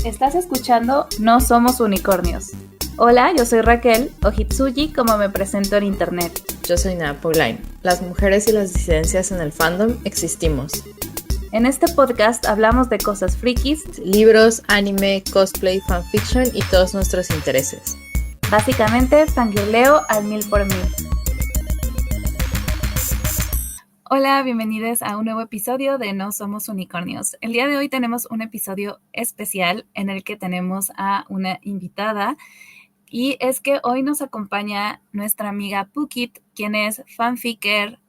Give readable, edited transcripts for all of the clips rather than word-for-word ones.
Estás escuchando No Somos Unicornios. Hola, yo soy Raquel, o Hitsuji como me presento en internet. Yo soy Napoline. Las mujeres y las disidencias en el fandom existimos. En este podcast hablamos de cosas frikis, libros, anime, cosplay, fanfiction y todos nuestros intereses. Básicamente, fangirleo al 1000%. Hola, bienvenidos a un nuevo episodio de No Somos Unicornios. El día de hoy tenemos un episodio especial en el que tenemos a una invitada y es que hoy nos acompaña nuestra amiga Pukit, quien es fanficker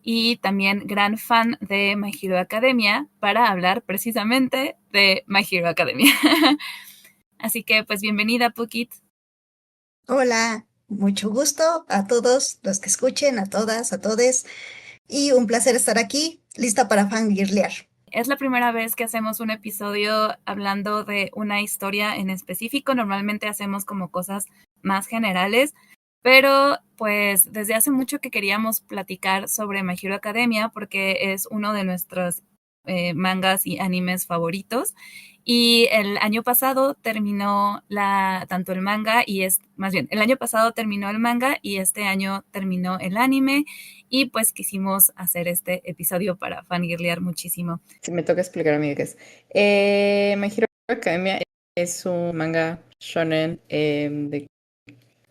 y también gran fan de My Hero Academia para hablar precisamente de My Hero Academia. Así que pues bienvenida Pukit. Hola, mucho gusto a todos los que escuchen, a todas, a todes. Y un placer estar aquí, lista para fangirlear. Es la primera vez que hacemos un episodio hablando de una historia en específico. Normalmente hacemos como cosas más generales, pero pues desde hace mucho que queríamos platicar sobre My Hero Academia porque es uno de nuestros mangas y animes favoritos. Y el año pasado terminó tanto el manga y el año pasado terminó el manga y este año terminó el anime y pues quisimos hacer este episodio para fangirlear muchísimo. Sí, me toca explicar a mí qué es. My Hero Academia es un manga shonen de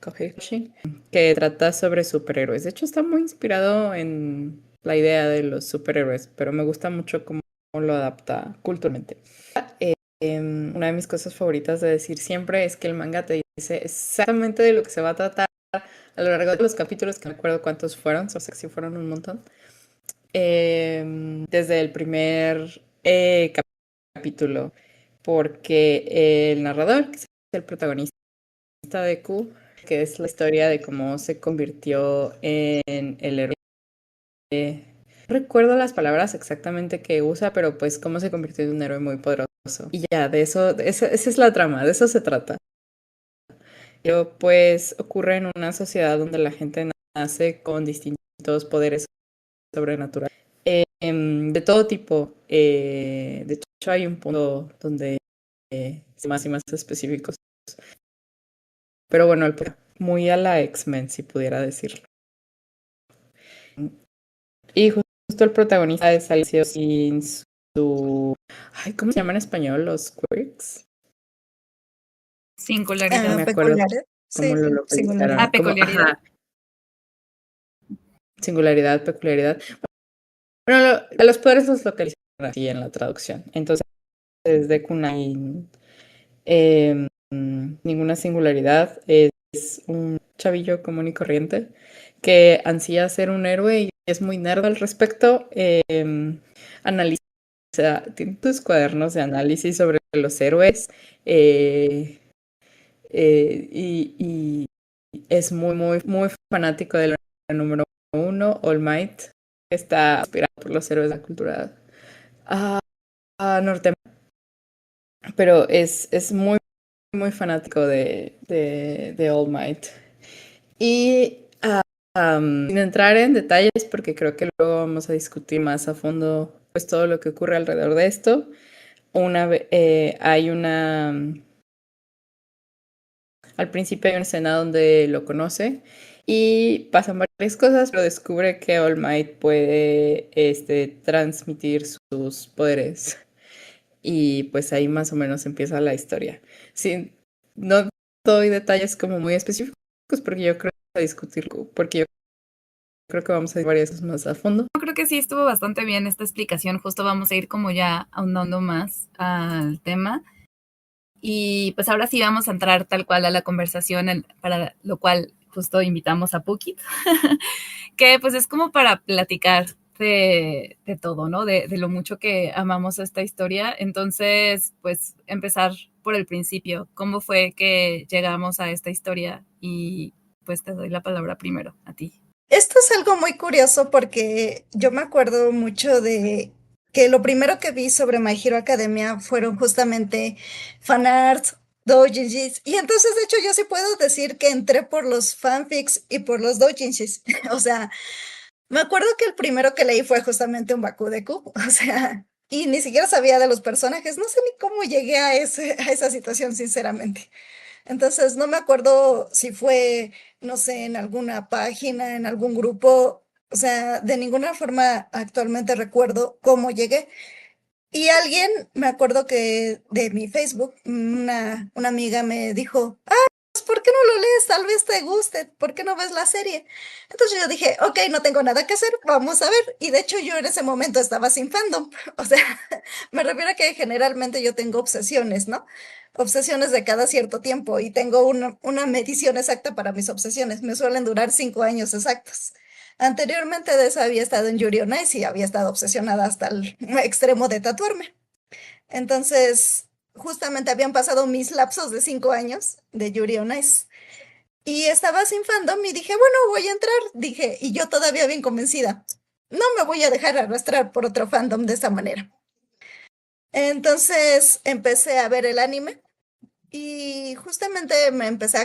Kohei Hoshi que trata sobre superhéroes. De hecho, está muy inspirado en la idea de los superhéroes, pero me gusta mucho cómo lo adapta culturalmente. Una de mis cosas favoritas de decir siempre es que el manga te dice exactamente de lo que se va a tratar a lo largo de los capítulos, que no recuerdo cuántos fueron, o sea, que sí fueron un montón. Desde el primer capítulo, porque el narrador, que es el protagonista de Q, que es la historia de cómo se convirtió en el héroe. No recuerdo las palabras exactamente que usa, pero pues cómo se convirtió en un héroe muy poderoso. Y ya, esa es la trama, de eso se trata. Pero pues ocurre en una sociedad donde la gente nace con distintos poderes sobrenaturales. De todo tipo. De hecho, hay un punto donde más y más específicos. Pero bueno, muy a la X-Men, si pudiera decirlo. Y justo el protagonista es Alicia sin su... Ay, ¿cómo se llama en español? Los quirks. Singularidad. No me acuerdo cómo lo localizaron. Peculiaridad. Singularidad, peculiaridad. Bueno, a los poderes los localizaron así en la traducción. Entonces, desde Kunai, ninguna singularidad. Es un chavillo común y corriente que ansía ser un héroe y es muy nerd al respecto. Analiza, tiene tus cuadernos de análisis sobre los héroes y es muy, muy, muy fanático del número 1, All Might, que está inspirado por los héroes de la cultura norteamericana. Pero es muy, muy fanático de All Might. Y sin entrar en detalles, porque creo que luego vamos a discutir más a fondo pues todo lo que ocurre alrededor de esto. Al principio hay una escena donde lo conoce y pasan varias cosas, pero descubre que All Might puede transmitir sus poderes. Y pues ahí más o menos empieza la historia. Sí, no doy detalles como muy específicos porque yo creo que discutirlo, porque yo creo que vamos a ir varias cosas más a fondo. Yo creo que sí estuvo bastante bien esta explicación. Justo vamos a ir como ya ahondando más al tema. Y pues ahora sí vamos a entrar tal cual a la conversación, para lo cual justo invitamos a Pukit, que pues es como para platicar de todo, ¿no? De lo mucho que amamos esta historia. Entonces, pues empezar por el principio. ¿Cómo fue que llegamos a esta historia? Y pues te doy la palabra primero, a ti. Esto es algo muy curioso porque yo me acuerdo mucho de que lo primero que vi sobre My Hero Academia fueron justamente fanarts, doujinshis, y entonces de hecho yo sí puedo decir que entré por los fanfics y por los doujinshis. O sea, me acuerdo que el primero que leí fue justamente un Bakudeku, o sea, y ni siquiera sabía de los personajes. No sé ni cómo llegué a esa situación, sinceramente. Entonces, no me acuerdo si fue, no sé, en alguna página, en algún grupo. O sea, de ninguna forma actualmente recuerdo cómo llegué. Y alguien, me acuerdo que de mi Facebook, una amiga me dijo, pues, ¿por qué no lo lees? Tal vez te guste, ¿por qué no ves la serie? Entonces yo dije, ok, no tengo nada que hacer, vamos a ver. Y de hecho yo en ese momento estaba sin fandom. O sea, me refiero a que generalmente yo tengo obsesiones, ¿no? Obsesiones de cada cierto tiempo y tengo una medición exacta para mis obsesiones. Me suelen durar 5 años exactos. Anteriormente de eso había estado en Yuri on Ice y había estado obsesionada hasta el extremo de tatuarme. Entonces, justamente habían pasado mis lapsos de 5 años de Yuri on Ice. Y estaba sin fandom y dije, bueno, voy a entrar. Dije, y yo todavía bien convencida, no me voy a dejar arrastrar por otro fandom de esta manera. Entonces empecé a ver el anime y justamente me empecé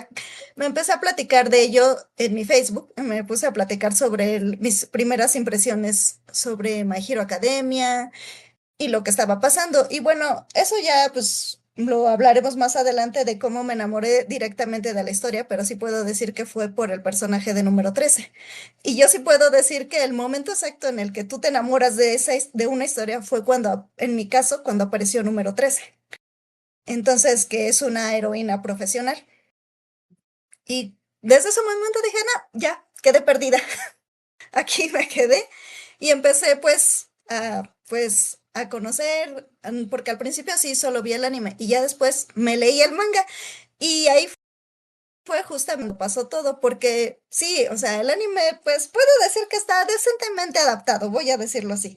a platicar de ello en mi Facebook. Me puse a platicar sobre mis primeras impresiones sobre My Hero Academia y lo que estaba pasando. Y bueno, eso ya pues lo hablaremos más adelante de cómo me enamoré directamente de la historia, pero sí puedo decir que fue por el personaje de número 13. Y yo sí puedo decir que el momento exacto en el que tú te enamoras de una historia fue cuando, en mi caso, cuando apareció número 13. Entonces, que es una heroína profesional. Y desde ese momento dije, no, ya, quedé perdida. Aquí me quedé y empecé pues a conocer, porque al principio sí solo vi el anime y ya después me leí el manga y ahí fue justamente cuando pasó todo, porque sí, o sea, el anime pues puedo decir que está decentemente adaptado, voy a decirlo así.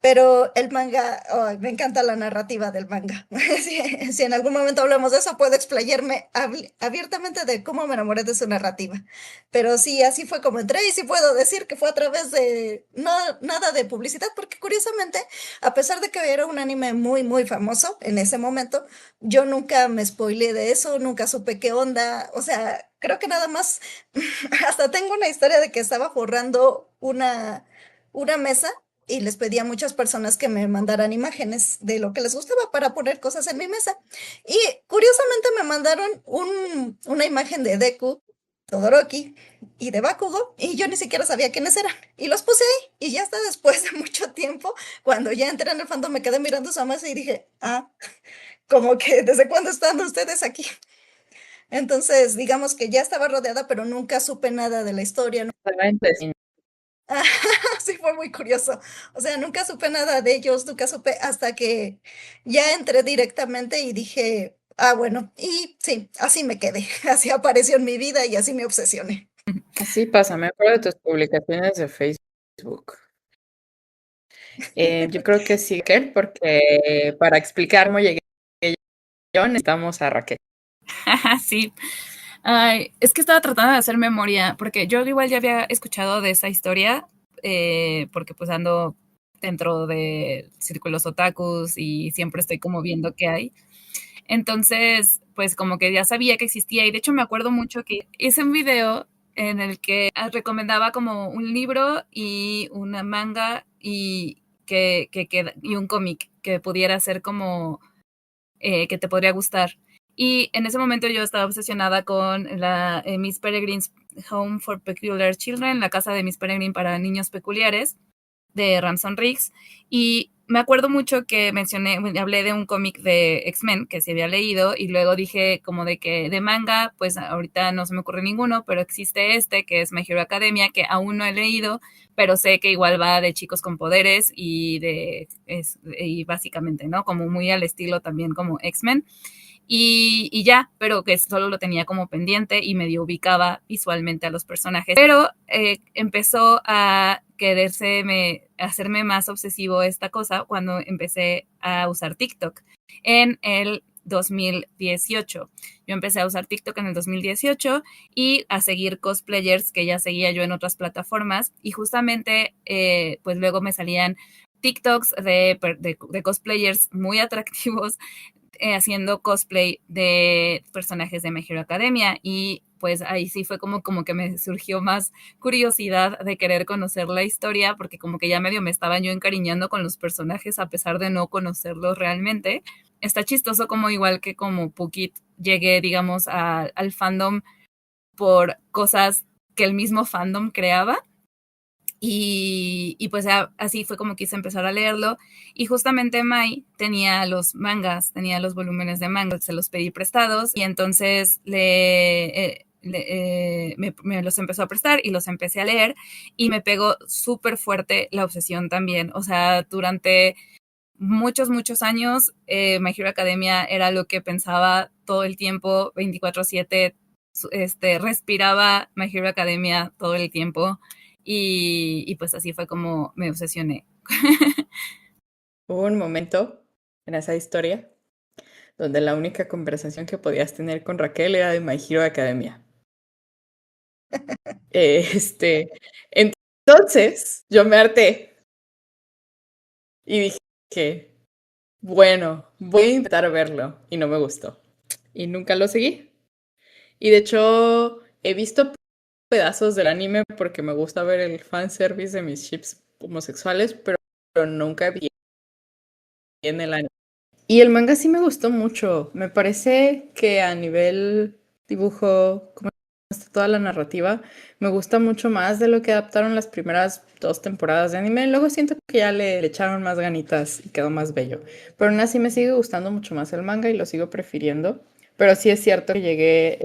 Pero el manga, ay, me encanta la narrativa del manga. Si en algún momento hablamos de eso, puedo explayarme abiertamente de cómo me enamoré de su narrativa. Pero sí, así fue como entré y sí puedo decir que fue a través de nada de publicidad, porque curiosamente, a pesar de que era un anime muy, muy famoso en ese momento, yo nunca me spoileé de eso, nunca supe qué onda. O sea, creo que nada más, hasta tengo una historia de que estaba forrando una mesa y les pedí a muchas personas que me mandaran imágenes de lo que les gustaba para poner cosas en mi mesa. Y curiosamente me mandaron una imagen de Deku, Todoroki y de Bakugo, y yo ni siquiera sabía quiénes eran. Y los puse ahí, y ya hasta después de mucho tiempo, cuando ya entré en el fandom, me quedé mirando esa mesa y dije, como que ¿desde cuándo están ustedes aquí? Entonces, digamos que ya estaba rodeada, pero nunca supe nada de la historia. Sí, fue muy curioso. O sea, nunca supe nada de ellos, nunca supe hasta que ya entré directamente y dije, bueno, y sí, así me quedé, así apareció en mi vida y así me obsesioné. Así pasa, me acuerdo de tus publicaciones de Facebook. Yo creo que sí, Raquel, porque para explicar cómo llegué yo necesitamos a Raquel. Sí. Ay, es que estaba tratando de hacer memoria, porque yo igual ya había escuchado de esa historia, porque pues ando dentro de círculos otakus y siempre estoy como viendo qué hay. Entonces, pues como que ya sabía que existía y de hecho me acuerdo mucho que hice un video en el que recomendaba como un libro y una manga y un cómic que pudiera ser como que te podría gustar. Y en ese momento yo estaba obsesionada con la Miss Peregrine's Home for Peculiar Children, la casa de Miss Peregrine para niños peculiares, de Ramson Riggs. Y me acuerdo mucho que hablé de un cómic de X-Men que se había leído y luego dije como de que de manga, pues ahorita no se me ocurre ninguno, pero existe este que es My Hero Academia, que aún no he leído, pero sé que igual va de chicos con poderes y básicamente, ¿no? Como muy al estilo también como X-Men. Y ya, pero que solo lo tenía como pendiente y medio ubicaba visualmente a los personajes. Pero empezó a hacerme más obsesivo esta cosa cuando empecé a usar TikTok en el 2018. Yo empecé a usar TikTok en el 2018 y a seguir cosplayers que ya seguía yo en otras plataformas y justamente pues luego me salían TikToks de cosplayers muy atractivos haciendo cosplay de personajes de My Hero Academia y pues ahí sí fue como que me surgió más curiosidad de querer conocer la historia, porque como que ya medio me estaba yo encariñando con los personajes a pesar de no conocerlos realmente. Está chistoso como igual que como Pukit llegué, digamos, al fandom por cosas que el mismo fandom creaba. Y pues así fue como quise empezar a leerlo. Y justamente Mai tenía los mangas, tenía los volúmenes de manga, se los pedí prestados y entonces me los empezó a prestar y los empecé a leer y me pegó súper fuerte la obsesión también. O sea, durante muchos años My Hero Academia era lo que pensaba todo el tiempo, 24/7, respiraba My Hero Academia todo el tiempo. Y pues así fue como me obsesioné. Hubo un momento en esa historia donde la única conversación que podías tener con Raquel era de My Hero Academia. Entonces yo me harté y dije, bueno, voy a intentar verlo y no me gustó. Y nunca lo seguí. Y de hecho he visto pedazos del anime porque me gusta ver el fanservice de mis ships homosexuales, pero nunca vi en el anime. Y el manga sí me gustó mucho. Me parece que a nivel dibujo, como está toda la narrativa, me gusta mucho más de lo que adaptaron las primeras 2 temporadas de anime. Luego siento que ya le echaron más ganitas y quedó más bello. Pero aún así me sigue gustando mucho más el manga y lo sigo prefiriendo. Pero sí es cierto que llegué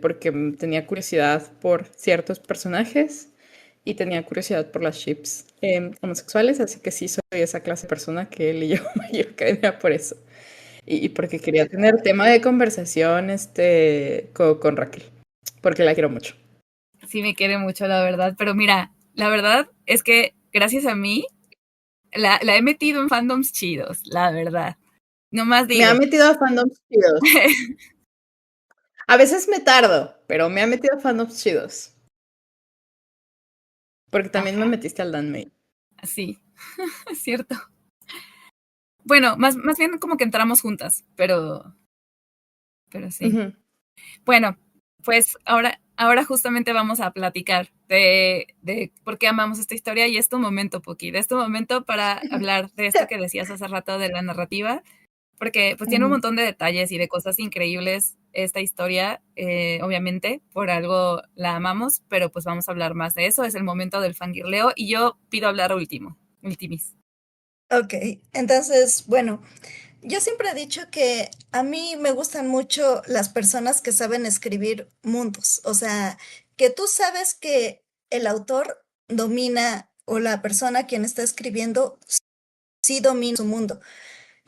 porque tenía curiosidad por ciertos personajes y tenía curiosidad por las ships homosexuales, así que sí soy esa clase de persona que leyó My Hero Academia por eso. Y porque quería tener tema de conversación con Raquel, porque la quiero mucho. Sí me quiere mucho, la verdad. Pero mira, la verdad es que gracias a mí la he metido en fandoms chidos, la verdad. Nomás Me ha digo. metido a fandoms chidos. A veces me tardo, pero me ha metido a fandoms chidos. Porque también me Ajá, metiste al Danmaid. sí, es cierto. Bueno, más bien como que entramos juntas, pero sí. Ujú. Bueno, pues ahora justamente vamos a platicar de por qué amamos esta historia y es tu momento, Poki, de este momento para hablar de esto que decías hace rato de la narrativa, porque pues tiene un Ujú. montón de detalles y de cosas increíbles esta historia, obviamente, por algo la amamos, pero pues vamos a hablar más de eso, es el momento del fangirleo y yo pido hablar ultimis. Ok, entonces, bueno, yo siempre he dicho que a mí me gustan mucho las personas que saben escribir mundos, o sea, que tú sabes que el autor domina o la persona quien está escribiendo sí domina su mundo.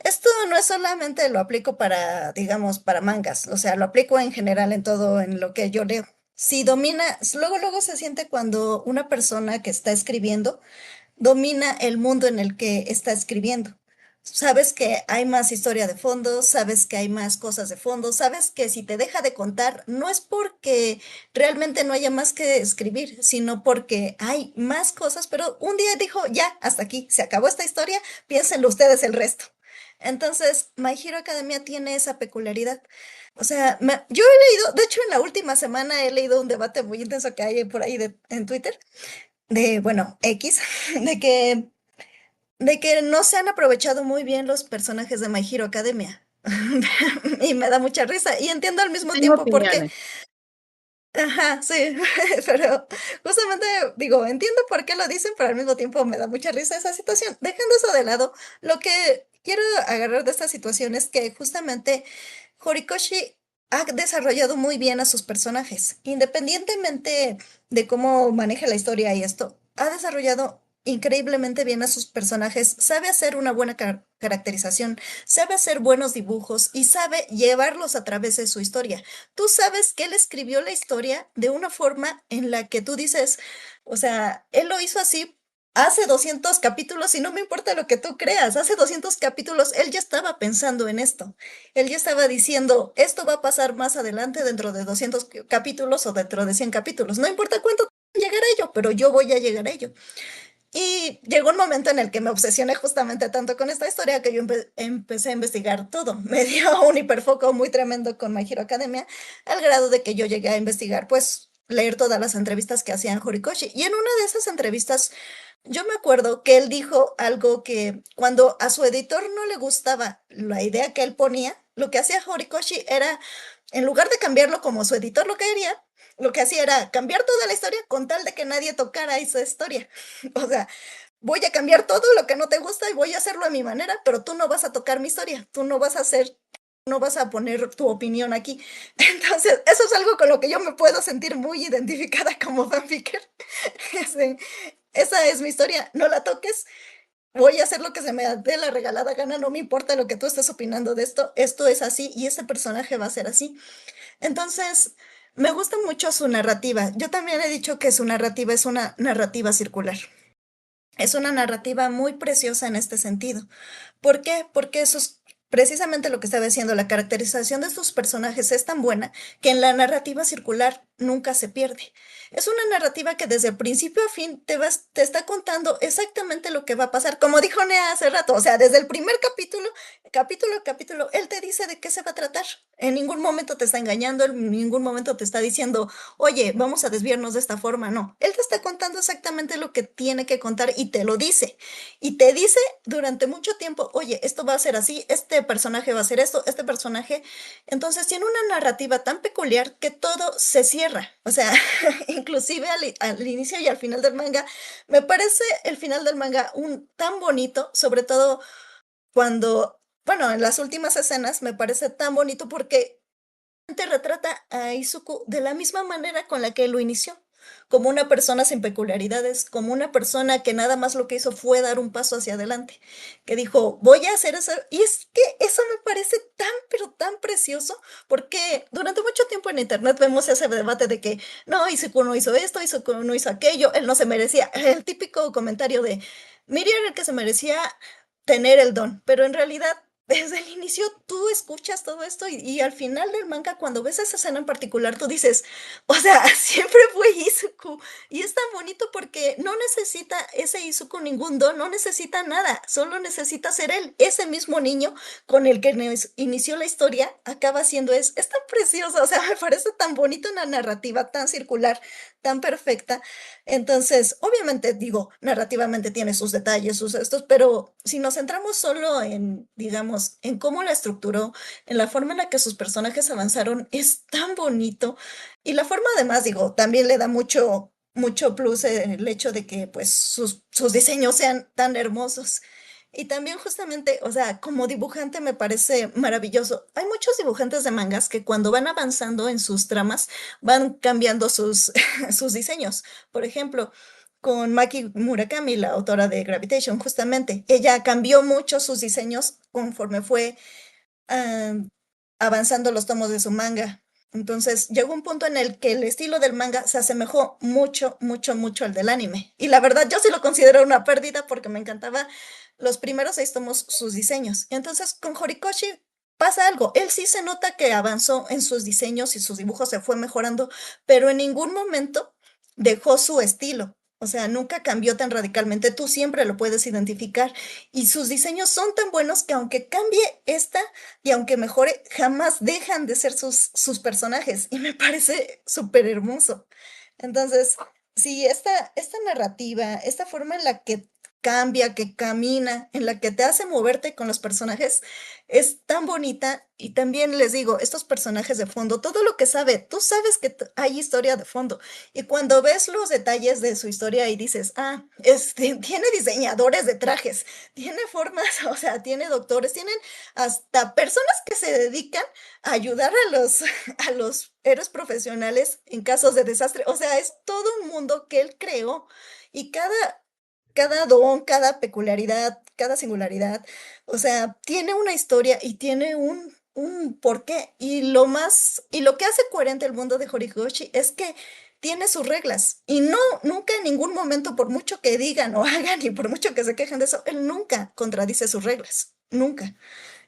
Esto no es solamente lo aplico para, digamos, para mangas, o sea, lo aplico en general en todo, en lo que yo leo. Si domina, luego se siente cuando una persona que está escribiendo domina el mundo en el que está escribiendo. Sabes que hay más historia de fondo, sabes que hay más cosas de fondo, sabes que si te deja de contar, no es porque realmente no haya más que escribir, sino porque hay más cosas, pero un día dijo, ya, hasta aquí, se acabó esta historia, piénsenlo ustedes el resto. Entonces, My Hero Academia tiene esa peculiaridad. O sea, yo he leído, de hecho en la última semana he leído un debate muy intenso que hay por ahí en Twitter, bueno, X, de que, de que no se han aprovechado muy bien los personajes de My Hero Academia. Y me da mucha risa. Y entiendo al mismo Tengo tiempo por qué. opiniones. Ajá, sí, pero justamente digo, entiendo por qué lo dicen, pero al mismo tiempo me da mucha risa esa situación. Dejando eso de lado, lo que quiero agarrar de esta situación es que justamente Horikoshi ha desarrollado muy bien a sus personajes, independientemente de cómo maneja la historia y esto, ha desarrollado increíblemente bien a sus personajes, sabe hacer una buena caracterización, sabe hacer buenos dibujos y sabe llevarlos a través de su historia. Tú sabes que él escribió la historia de una forma en la que tú dices, o sea, él lo hizo así hace 200 capítulos y no me importa lo que tú creas, hace 200 capítulos él ya estaba pensando en esto. Él ya estaba diciendo, esto va a pasar más adelante dentro de 200 capítulos o dentro de 100 capítulos. No importa cuánto llegar a ello, pero yo voy a llegar a ello. Y llegó un momento en el que me obsesioné justamente tanto con esta historia que yo empecé a investigar todo. Me dio un hiperfoco muy tremendo con My Hero Academia, al grado de que yo llegué a investigar, pues, leer todas las entrevistas que hacían Horikoshi. Y en una de esas entrevistas, yo me acuerdo que él dijo algo que cuando a su editor no le gustaba la idea que él ponía, lo que hacía Horikoshi era, en lugar de cambiarlo como su editor lo quería, lo que hacía era cambiar toda la historia con tal de que nadie tocara esa historia. O sea, voy a cambiar todo lo que no te gusta y voy a hacerlo a mi manera, pero tú no vas a tocar mi historia, tú no vas a hacer, no vas a poner tu opinión aquí. Entonces, eso es algo con lo que yo me puedo sentir muy identificada como fanficker. Sí, esa es mi historia, no la toques. Voy a hacer lo que se me dé la regalada gana, no me importa lo que tú estés opinando de esto, esto es así y este personaje va a ser así. Entonces, me gusta mucho su narrativa. Yo también he dicho que su narrativa es una narrativa circular. Es una narrativa muy preciosa en este sentido. ¿Por qué? Porque eso es precisamente lo que estaba diciendo, la caracterización de sus personajes es tan buena que en la narrativa circular nunca se pierde. Es una narrativa que desde el principio a fin te está contando exactamente lo que va a pasar. Como dijo Nea hace rato, o sea, desde el primer capítulo a capítulo, él te dice de qué se va a tratar. En ningún momento te está engañando, en ningún momento te está diciendo, oye, vamos a desviarnos de esta forma. No, él te está contando exactamente lo que tiene que contar y te lo dice. Y te dice durante mucho tiempo, oye, esto va a ser así, este personaje va a hacer esto, este personaje. Entonces tiene una narrativa tan peculiar que todo se cierra. O sea, inclusive al inicio y al final del manga, me parece el final del manga tan bonito, sobre todo cuando, bueno, en las últimas escenas me parece tan bonito porque te retrata a Izuku de la misma manera con la que lo inició, como una persona sin peculiaridades, como una persona que nada más lo que hizo fue dar un paso hacia adelante, que dijo, voy a hacer eso, y es que eso me parece tan, pero tan precioso, porque durante mucho tiempo en internet vemos ese debate de que, no, Izuku no hizo esto, Izuku no hizo aquello, él no se merecía, el típico comentario de, Miriam era el que se merecía tener el don, pero en realidad desde el inicio tú escuchas todo esto y al final del manga, cuando ves esa escena en particular, tú dices, o sea, siempre fue Izuku. Y es tan bonito porque no necesita ese Izuku ningún don, no necesita nada, solo necesita ser él. Ese mismo niño con el que inició la historia acaba siendo es tan precioso, o sea, me parece tan bonito una narrativa tan circular, tan perfecta. Entonces, obviamente, digo, narrativamente tiene sus detalles, sus estos, pero si nos centramos solo en, digamos, en cómo la estructuró, en la forma en la que sus personajes avanzaron, es tan bonito. Y la forma, además, digo, también le da mucho plus el hecho de que, pues, sus diseños sean tan hermosos. Y también justamente, o sea, como dibujante me parece maravilloso. Hay muchos dibujantes de mangas que cuando van avanzando en sus tramas van cambiando sus diseños. Por ejemplo, con Maki Murakami, la autora de Gravitation, justamente, ella cambió mucho sus diseños conforme fue ah, avanzando los tomos de su manga. Entonces llegó un punto en el que el estilo del manga se asemejó mucho, mucho, mucho al del anime. Y la verdad, yo sí lo considero una pérdida porque me encantaba los primeros 6 tomos, sus diseños. Entonces con Horikoshi pasa algo. Él sí se nota que avanzó en sus diseños y sus dibujos se fue mejorando, pero en ningún momento dejó su estilo. O sea, nunca cambió tan radicalmente. Tú siempre lo puedes identificar. Y sus diseños son tan buenos que aunque cambie esta y aunque mejore, jamás dejan de ser sus personajes. Y me parece súper hermoso. Entonces, sí, esta narrativa, esta forma en la que cambia, que camina, en la que te hace moverte con los personajes, es tan bonita. Y también les digo, estos personajes de fondo, todo lo que sabe, tú sabes que hay historia de fondo. Y cuando ves los detalles de su historia y dices, tiene diseñadores de trajes, tiene formas, o sea, tiene doctores, tienen hasta personas que se dedican a ayudar a los héroes profesionales en casos de desastre. O sea, es todo un mundo que él creó y cada don, cada peculiaridad, cada singularidad, o sea, tiene una historia y tiene un porqué. Y lo que hace coherente el mundo de Horikoshi es que tiene sus reglas. Y no, nunca en ningún momento, por mucho que digan o hagan y por mucho que se quejen de eso, él nunca contradice sus reglas. Nunca.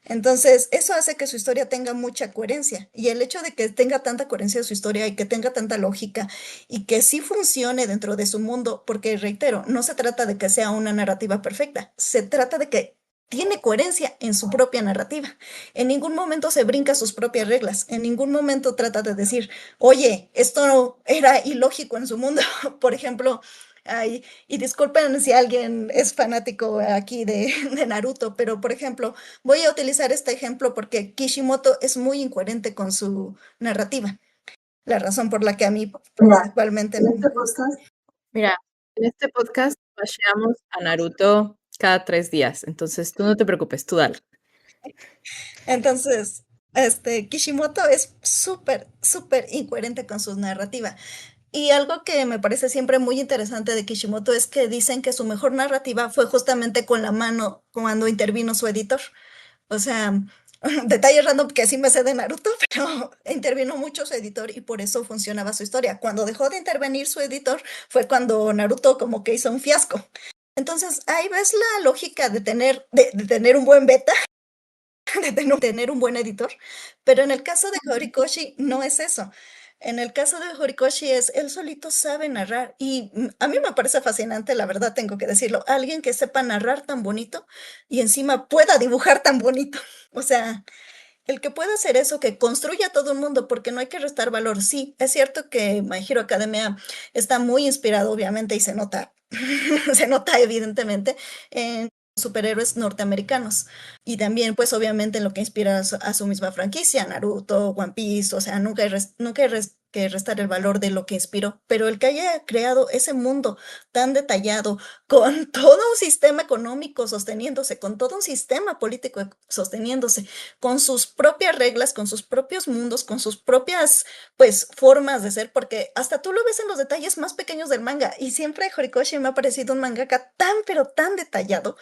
Entonces, eso hace que su historia tenga mucha coherencia. Y el hecho de que tenga tanta coherencia su historia y que tenga tanta lógica y que sí funcione dentro de su mundo, porque reitero, no se trata de que sea una narrativa perfecta, se trata de que tiene coherencia en su propia narrativa. En ningún momento se brinca sus propias reglas, en ningún momento trata de decir, oye, esto era ilógico en su mundo. Por ejemplo, ay, y disculpen si alguien es fanático aquí de Naruto, pero por ejemplo, voy a utilizar este ejemplo porque Kishimoto es muy incoherente con su narrativa, la razón por la que a mí principalmente no me gusta. Mira, en este podcast basheamos a Naruto cada 3 días, entonces tú no te preocupes, tú dale. Entonces, Kishimoto es súper, súper incoherente con su narrativa. Y algo que me parece siempre muy interesante de Kishimoto es que dicen que su mejor narrativa fue justamente con la mano cuando intervino su editor. O sea, detalle random que sí me sé de Naruto, pero intervino mucho su editor y por eso funcionaba su historia. Cuando dejó de intervenir su editor fue cuando Naruto como que hizo un fiasco. Entonces, ahí ves la lógica de tener un buen beta, tener un buen editor, pero en el caso de Horikoshi no es eso. En el caso de Horikoshi es, él solito sabe narrar y a mí me parece fascinante, la verdad tengo que decirlo, alguien que sepa narrar tan bonito y encima pueda dibujar tan bonito. O sea, el que pueda hacer eso, que construya todo el mundo, porque no hay que restar valor. Sí, es cierto que My Hero Academia está muy inspirado, obviamente, y se nota, se nota evidentemente en superhéroes norteamericanos. Y también, pues, obviamente, en lo que inspira a su misma franquicia, Naruto, One Piece, o sea, nunca hay que restar el valor de lo que inspiró, pero el que haya creado ese mundo tan detallado, con todo un sistema económico sosteniéndose, con todo un sistema político sosteniéndose, con sus propias reglas, con sus propios mundos, con sus propias, pues, formas de ser, porque hasta tú lo ves en los detalles más pequeños del manga, y siempre Horikoshi me ha parecido un mangaka tan, pero tan detallado.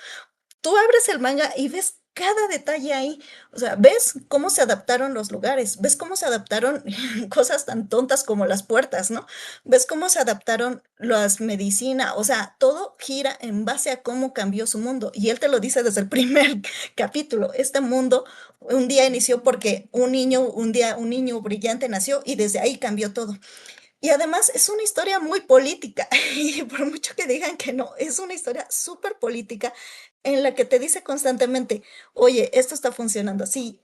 Tú abres el manga y ves cada detalle ahí, o sea, ves cómo se adaptaron los lugares, ves cómo se adaptaron cosas tan tontas como las puertas, ¿no? Ves cómo se adaptaron las medicinas, o sea, todo gira en base a cómo cambió su mundo. Y él te lo dice desde el primer capítulo. Este mundo un día inició porque un día un niño brillante nació y desde ahí cambió todo. Y además es una historia muy política, y por mucho que digan que no, es una historia súper política en la que te dice constantemente, oye, esto está funcionando así,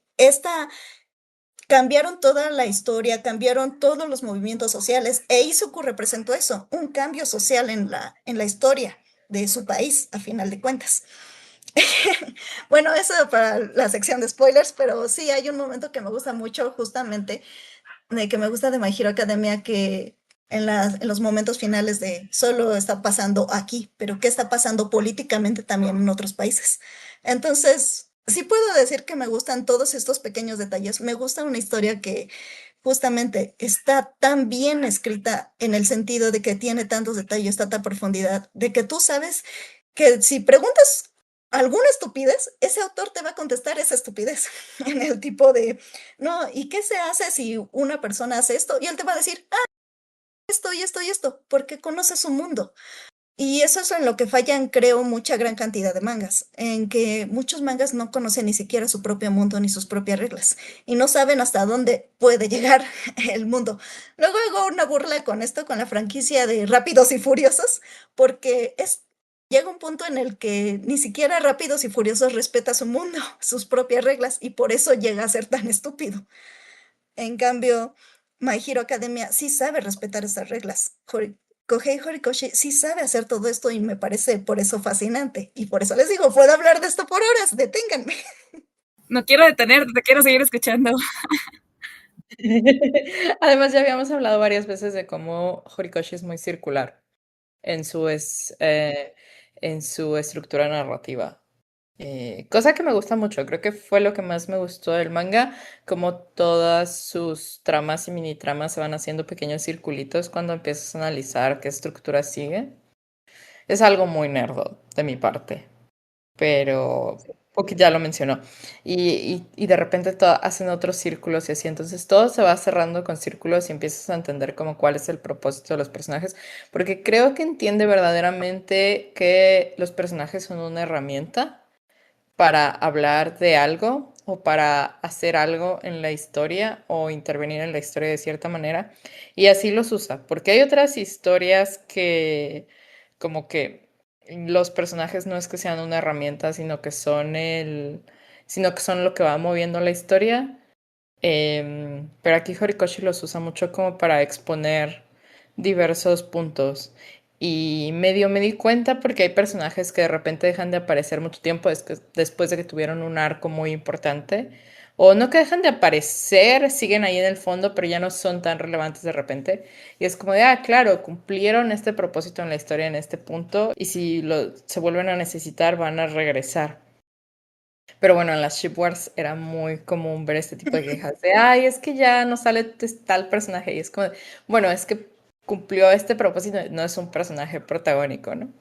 cambiaron toda la historia, cambiaron todos los movimientos sociales, e Izuku representó eso, un cambio social en la historia de su país, a final de cuentas. Bueno, eso para la sección de spoilers, pero sí hay un momento que me gusta mucho, justamente de que me gusta de My Hero Academia que en los momentos finales de solo está pasando aquí, pero qué está pasando políticamente también en otros países. Entonces, sí puedo decir que me gustan todos estos pequeños detalles. Me gusta una historia que justamente está tan bien escrita en el sentido de que tiene tantos detalles, tanta profundidad, de que tú sabes que si preguntas alguna estupidez, ese autor te va a contestar esa estupidez en el tipo de no, ¿y qué se hace si una persona hace esto? Y él te va a decir, ah, esto y esto y esto, porque conoce su mundo. Y eso es en lo que fallan, creo, mucha gran cantidad de mangas, en que muchos mangas no conocen ni siquiera su propio mundo ni sus propias reglas, y no saben hasta dónde puede llegar el mundo. Luego hago una burla con esto, con la franquicia de Rápidos y Furiosos, porque llega un punto en el que ni siquiera Rápidos y Furiosos respeta su mundo, sus propias reglas, y por eso llega a ser tan estúpido. En cambio, My Hero Academia sí sabe respetar estas reglas. Kohei Horikoshi sí sabe hacer todo esto y me parece por eso fascinante. Y por eso les digo, puedo hablar de esto por horas, deténganme. No quiero detenerte, te quiero seguir escuchando. Además, ya habíamos hablado varias veces de cómo Horikoshi es muy circular en en su estructura narrativa. Cosa que me gusta mucho, creo que fue lo que más me gustó del manga, como todas sus tramas y mini tramas se van haciendo pequeños circulitos cuando empiezas a analizar qué estructura sigue. Es algo muy nerdo de mi parte, pero porque ya lo mencionó. Y de repente hacen otros círculos y así, entonces todo se va cerrando con círculos y empiezas a entender como cuál es el propósito de los personajes, porque creo que entiende verdaderamente que los personajes son una herramienta para hablar de algo o para hacer algo en la historia o intervenir en la historia de cierta manera y así los usa, porque hay otras historias que como que los personajes no es que sean una herramienta, sino que son lo que va moviendo la historia. Pero aquí Horikoshi los usa mucho como para exponer diversos puntos. Y medio me di cuenta porque hay personajes que de repente dejan de aparecer mucho tiempo después de que tuvieron un arco muy importante. O no que dejan de aparecer, siguen ahí en el fondo, pero ya no son tan relevantes de repente. Y es como de, ah, claro, cumplieron este propósito en la historia en este punto. Y si se vuelven a necesitar, van a regresar. Pero bueno, en las Ship Wars era muy común ver este tipo de quejas de, ay, es que ya no sale tal personaje. Y es como, bueno, es que cumplió este propósito, no es un personaje protagónico, ¿no?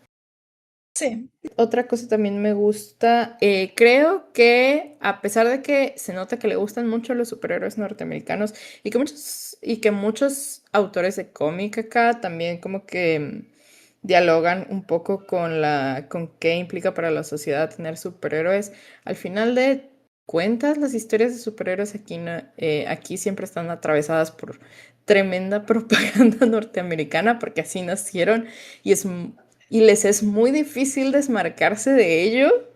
Sí. Otra cosa también me gusta, creo que a pesar de que se nota que le gustan mucho los superhéroes norteamericanos y que muchos autores de cómic acá también como que dialogan un poco con qué implica para la sociedad tener superhéroes. Al final de cuentas, las historias de superhéroes aquí, aquí siempre están atravesadas por tremenda propaganda norteamericana porque así nacieron y y les es muy difícil desmarcarse de ello.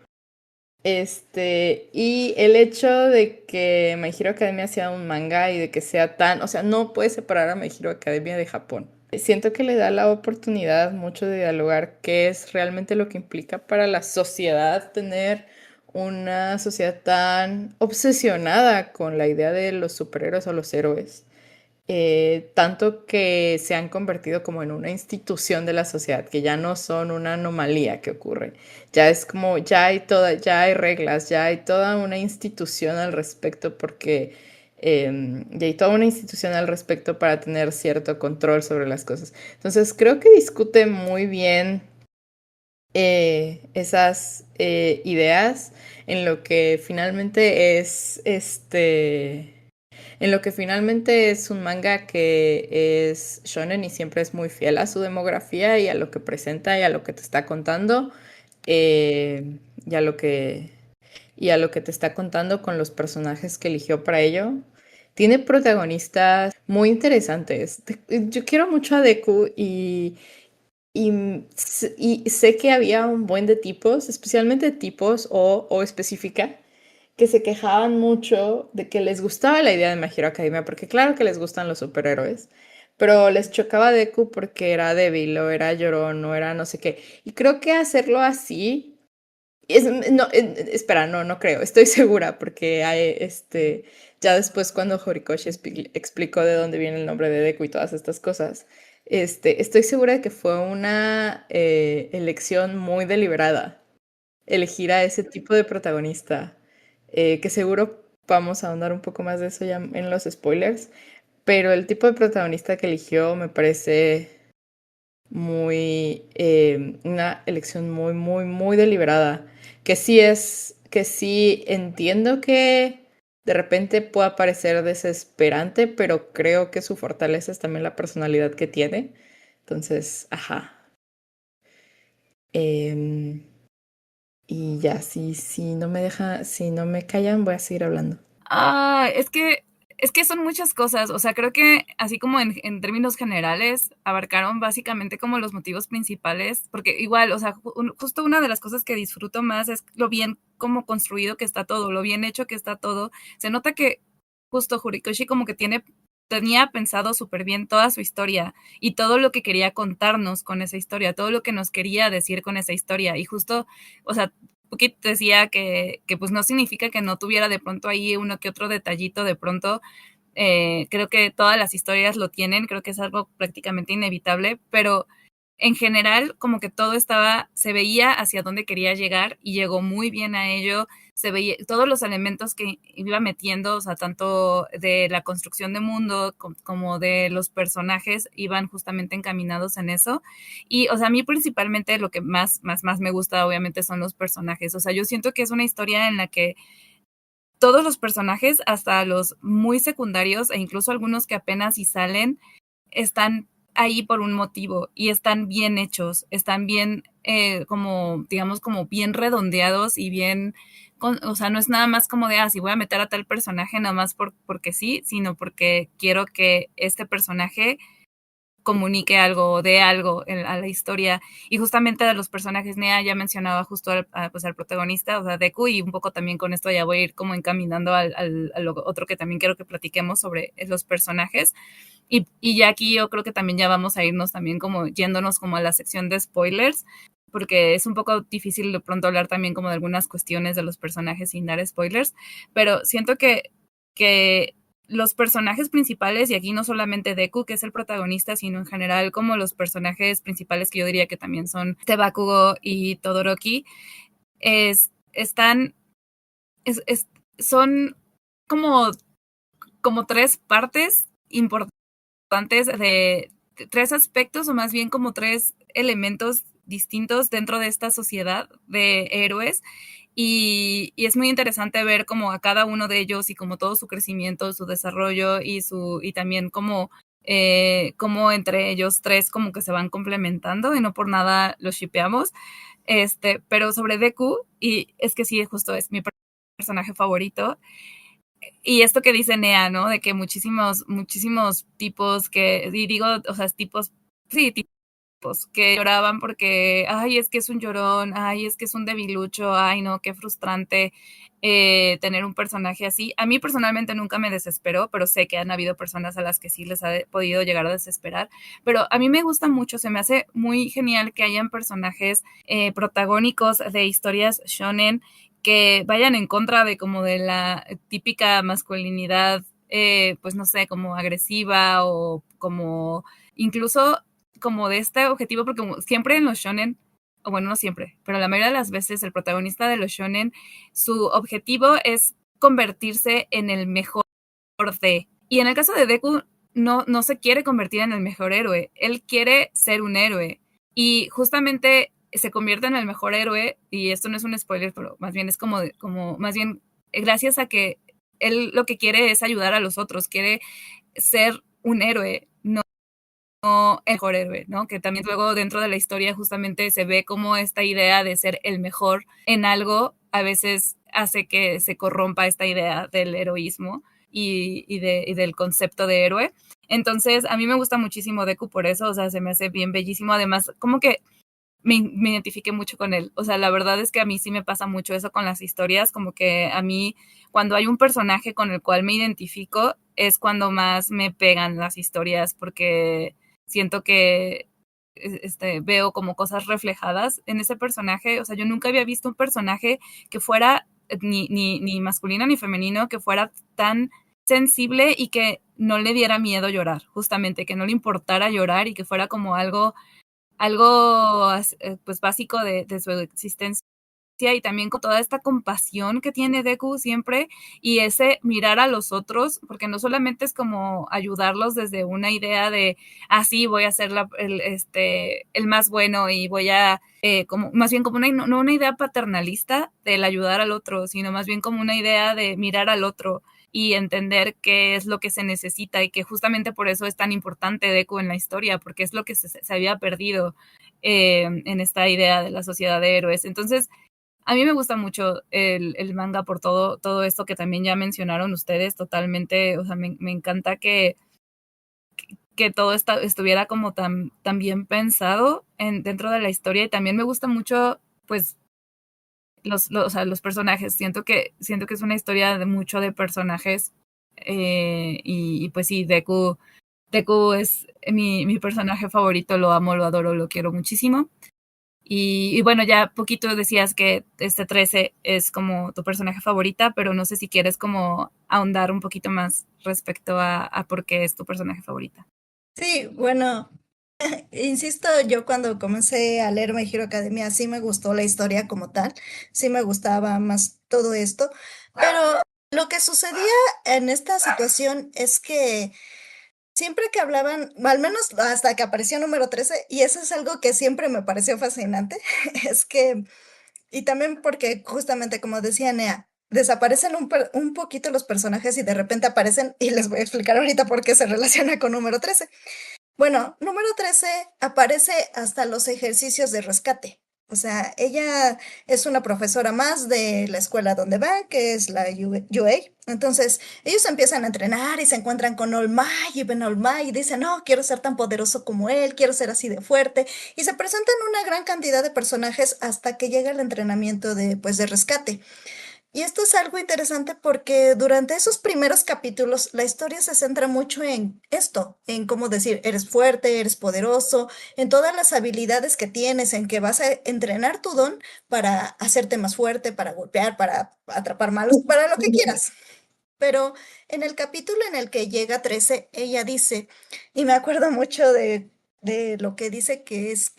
Y el hecho de que My Hero Academia sea un manga y de que sea o sea, no puedes separar a My Hero Academia de Japón. Siento que le da la oportunidad mucho de dialogar qué es realmente lo que implica para la sociedad tener una sociedad tan obsesionada con la idea de los superhéroes o los héroes, tanto que se han convertido como en una institución de la sociedad, que ya no son una anomalía que ocurre. Ya es como, ya hay reglas, ya hay toda una institución al respecto ya hay toda una institución al respecto para tener cierto control sobre las cosas. Entonces creo que discute muy bien esas ideas en lo que finalmente es en lo que finalmente es un manga que es shonen y siempre es muy fiel a su demografía y a lo que presenta y a lo que te está contando, y a lo que te está contando con los personajes que eligió para ello. Tiene protagonistas muy interesantes. Yo quiero mucho a Deku y sé que había un buen de tipos, especialmente tipos o específica, que se quejaban mucho de que les gustaba la idea de My Hero Academia, porque claro que les gustan los superhéroes, pero les chocaba Deku porque era débil o era llorón o era no sé qué. Y creo que hacerlo así no, espera, no creo, estoy segura porque ya después cuando Horikoshi explicó de dónde viene el nombre de Deku y todas estas cosas, estoy segura de que fue una elección muy deliberada elegir a ese tipo de protagonista, que seguro vamos a ahondar un poco más de eso ya en los spoilers, pero el tipo de protagonista que eligió me parece una elección muy deliberada, que sí entiendo que de repente pueda parecer desesperante, pero creo que su fortaleza es también la personalidad que tiene. Entonces, ajá. Em, y ya, si no me callan, voy a seguir hablando. Es que son muchas cosas, o sea, creo que así como en términos generales abarcaron básicamente como los motivos principales, porque igual, o sea, justo una de las cosas que disfruto más es lo bien como construido que está todo, lo bien hecho que está todo. Se nota que justo Horikoshi como que tenía pensado súper bien toda su historia y todo lo que quería contarnos con esa historia, todo lo que nos quería decir con esa historia. Y justo, o sea, Puki decía que pues no significa que no tuviera de pronto ahí uno que otro detallito de pronto. Creo que todas las historias lo tienen, creo que es algo prácticamente inevitable, pero en general como que todo se veía hacia dónde quería llegar y llegó muy bien a ello. Se veía todos los elementos que iba metiendo, o sea, tanto de la construcción de mundo como de los personajes iban justamente encaminados en eso. Y, o sea, a mí principalmente lo que más me gusta obviamente son los personajes. O sea, yo siento que es una historia en la que todos los personajes, hasta los muy secundarios e incluso algunos que apenas si salen, están ahí por un motivo y están bien hechos, están bien, como, digamos, como bien redondeados y bien o sea, no es nada más como de, si voy a meter a tal personaje nada más porque sí, sino porque quiero que este personaje comunique algo o dé algo a la historia. Y justamente de los personajes, Nea ya mencionaba justo pues al protagonista, o sea, Deku, y un poco también con esto ya voy a ir como encaminando a lo otro que también quiero que platiquemos sobre los personajes. Y ya aquí yo creo que también ya vamos a irnos también como yéndonos como a la sección de spoilers, porque es un poco difícil de pronto hablar también como de algunas cuestiones de los personajes sin dar spoilers, pero siento que los personajes principales, y aquí no solamente Deku, que es el protagonista, sino en general como los personajes principales que yo diría que también son Bakugo y Todoroki, son como tres partes importantes de tres aspectos, o más bien como tres elementos distintos dentro de esta sociedad de héroes. Y es muy interesante ver como a cada uno de ellos y como todo su crecimiento, su desarrollo y también como entre ellos tres como que se van complementando y no por nada los shippeamos. Pero sobre Deku, y es que sí, justo es mi personaje favorito. Y esto que dice Nea, ¿no? De que muchísimos tipos y digo, o sea, tipos, sí, tipos que lloraban porque, es que es un llorón, es que es un debilucho, no, qué frustrante tener un personaje así. A mí personalmente nunca me desesperó, pero sé que han habido personas a las que sí les ha podido llegar a desesperar. Pero a mí me gusta mucho, se me hace muy genial que hayan personajes protagónicos de historias shonen que vayan en contra de como de la típica masculinidad, pues no sé, como agresiva o como incluso como de este objetivo, porque siempre en los shonen, o bueno, no siempre, pero la mayoría de las veces el protagonista de los shonen, su objetivo es convertirse en el mejor de. Y en el caso de Deku, no se quiere convertir en el mejor héroe, él quiere ser un héroe. Y justamente se convierte en el mejor héroe, y esto no es un spoiler, pero más bien es como más bien gracias a que él lo que quiere es ayudar a los otros, quiere ser un héroe, no el mejor héroe, ¿no? Que también luego dentro de la historia justamente se ve como esta idea de ser el mejor en algo a veces hace que se corrompa esta idea del heroísmo y del concepto de héroe. Entonces, a mí me gusta muchísimo Deku por eso, o sea, se me hace bien bellísimo. Además, como que me identifiqué mucho con él. O sea, la verdad es que a mí sí me pasa mucho eso con las historias, como que a mí cuando hay un personaje con el cual me identifico es cuando más me pegan las historias, porque siento que veo como cosas reflejadas en ese personaje. O sea, yo nunca había visto un personaje que fuera ni masculino ni femenino, que fuera tan sensible y que no le diera miedo llorar, justamente, que no le importara llorar y que fuera como algo pues básico de su existencia, y también con toda esta compasión que tiene Deku siempre, y ese mirar a los otros, porque no solamente es como ayudarlos desde una idea de, sí, voy a ser el más bueno y voy a, como, más bien como no una idea paternalista del ayudar al otro, sino más bien como una idea de mirar al otro y entender qué es lo que se necesita, y que justamente por eso es tan importante Deku en la historia, porque es lo que se había perdido en esta idea de la sociedad de héroes. Entonces, a mí me gusta mucho el manga por todo esto que también ya mencionaron ustedes totalmente. O sea, me encanta que todo estuviera como tan bien pensado dentro de la historia, y también me gusta mucho, pues, o sea, los personajes. Siento que es una historia de mucho de personajes, y pues sí, Deku es mi personaje favorito, lo amo, lo adoro, lo quiero muchísimo. Y bueno, ya poquito decías que 13 es como tu personaje favorita, pero no sé si quieres como ahondar un poquito más respecto a por qué es tu personaje favorita. Sí, bueno, insisto, yo cuando comencé a leer My Hero Academia sí me gustó la historia como tal, sí me gustaba más todo esto, pero lo que sucedía en esta situación es que siempre que hablaban, al menos hasta que apareció número 13, y eso es algo que siempre me pareció fascinante, es que, y también porque justamente como decía Nea, desaparecen un poquito los personajes y de repente aparecen, y les voy a explicar ahorita por qué se relaciona con número 13. Bueno, número 13 aparece hasta los ejercicios de rescate. O sea, ella es una profesora más de la escuela donde va, que es la UA. Entonces, ellos empiezan a entrenar y se encuentran con All Might y ven All Might y dicen, no, quiero ser tan poderoso como él, quiero ser así de fuerte. Y se presentan una gran cantidad de personajes hasta que llega el entrenamiento de, pues, de rescate. Y esto es algo interesante porque durante esos primeros capítulos la historia se centra mucho en esto, en cómo decir, eres fuerte, eres poderoso, en todas las habilidades que tienes, en que vas a entrenar tu don para hacerte más fuerte, para golpear, para atrapar malos, para lo que quieras. Pero en el capítulo en el que llega 13 ella dice, y me acuerdo mucho de lo que dice, que es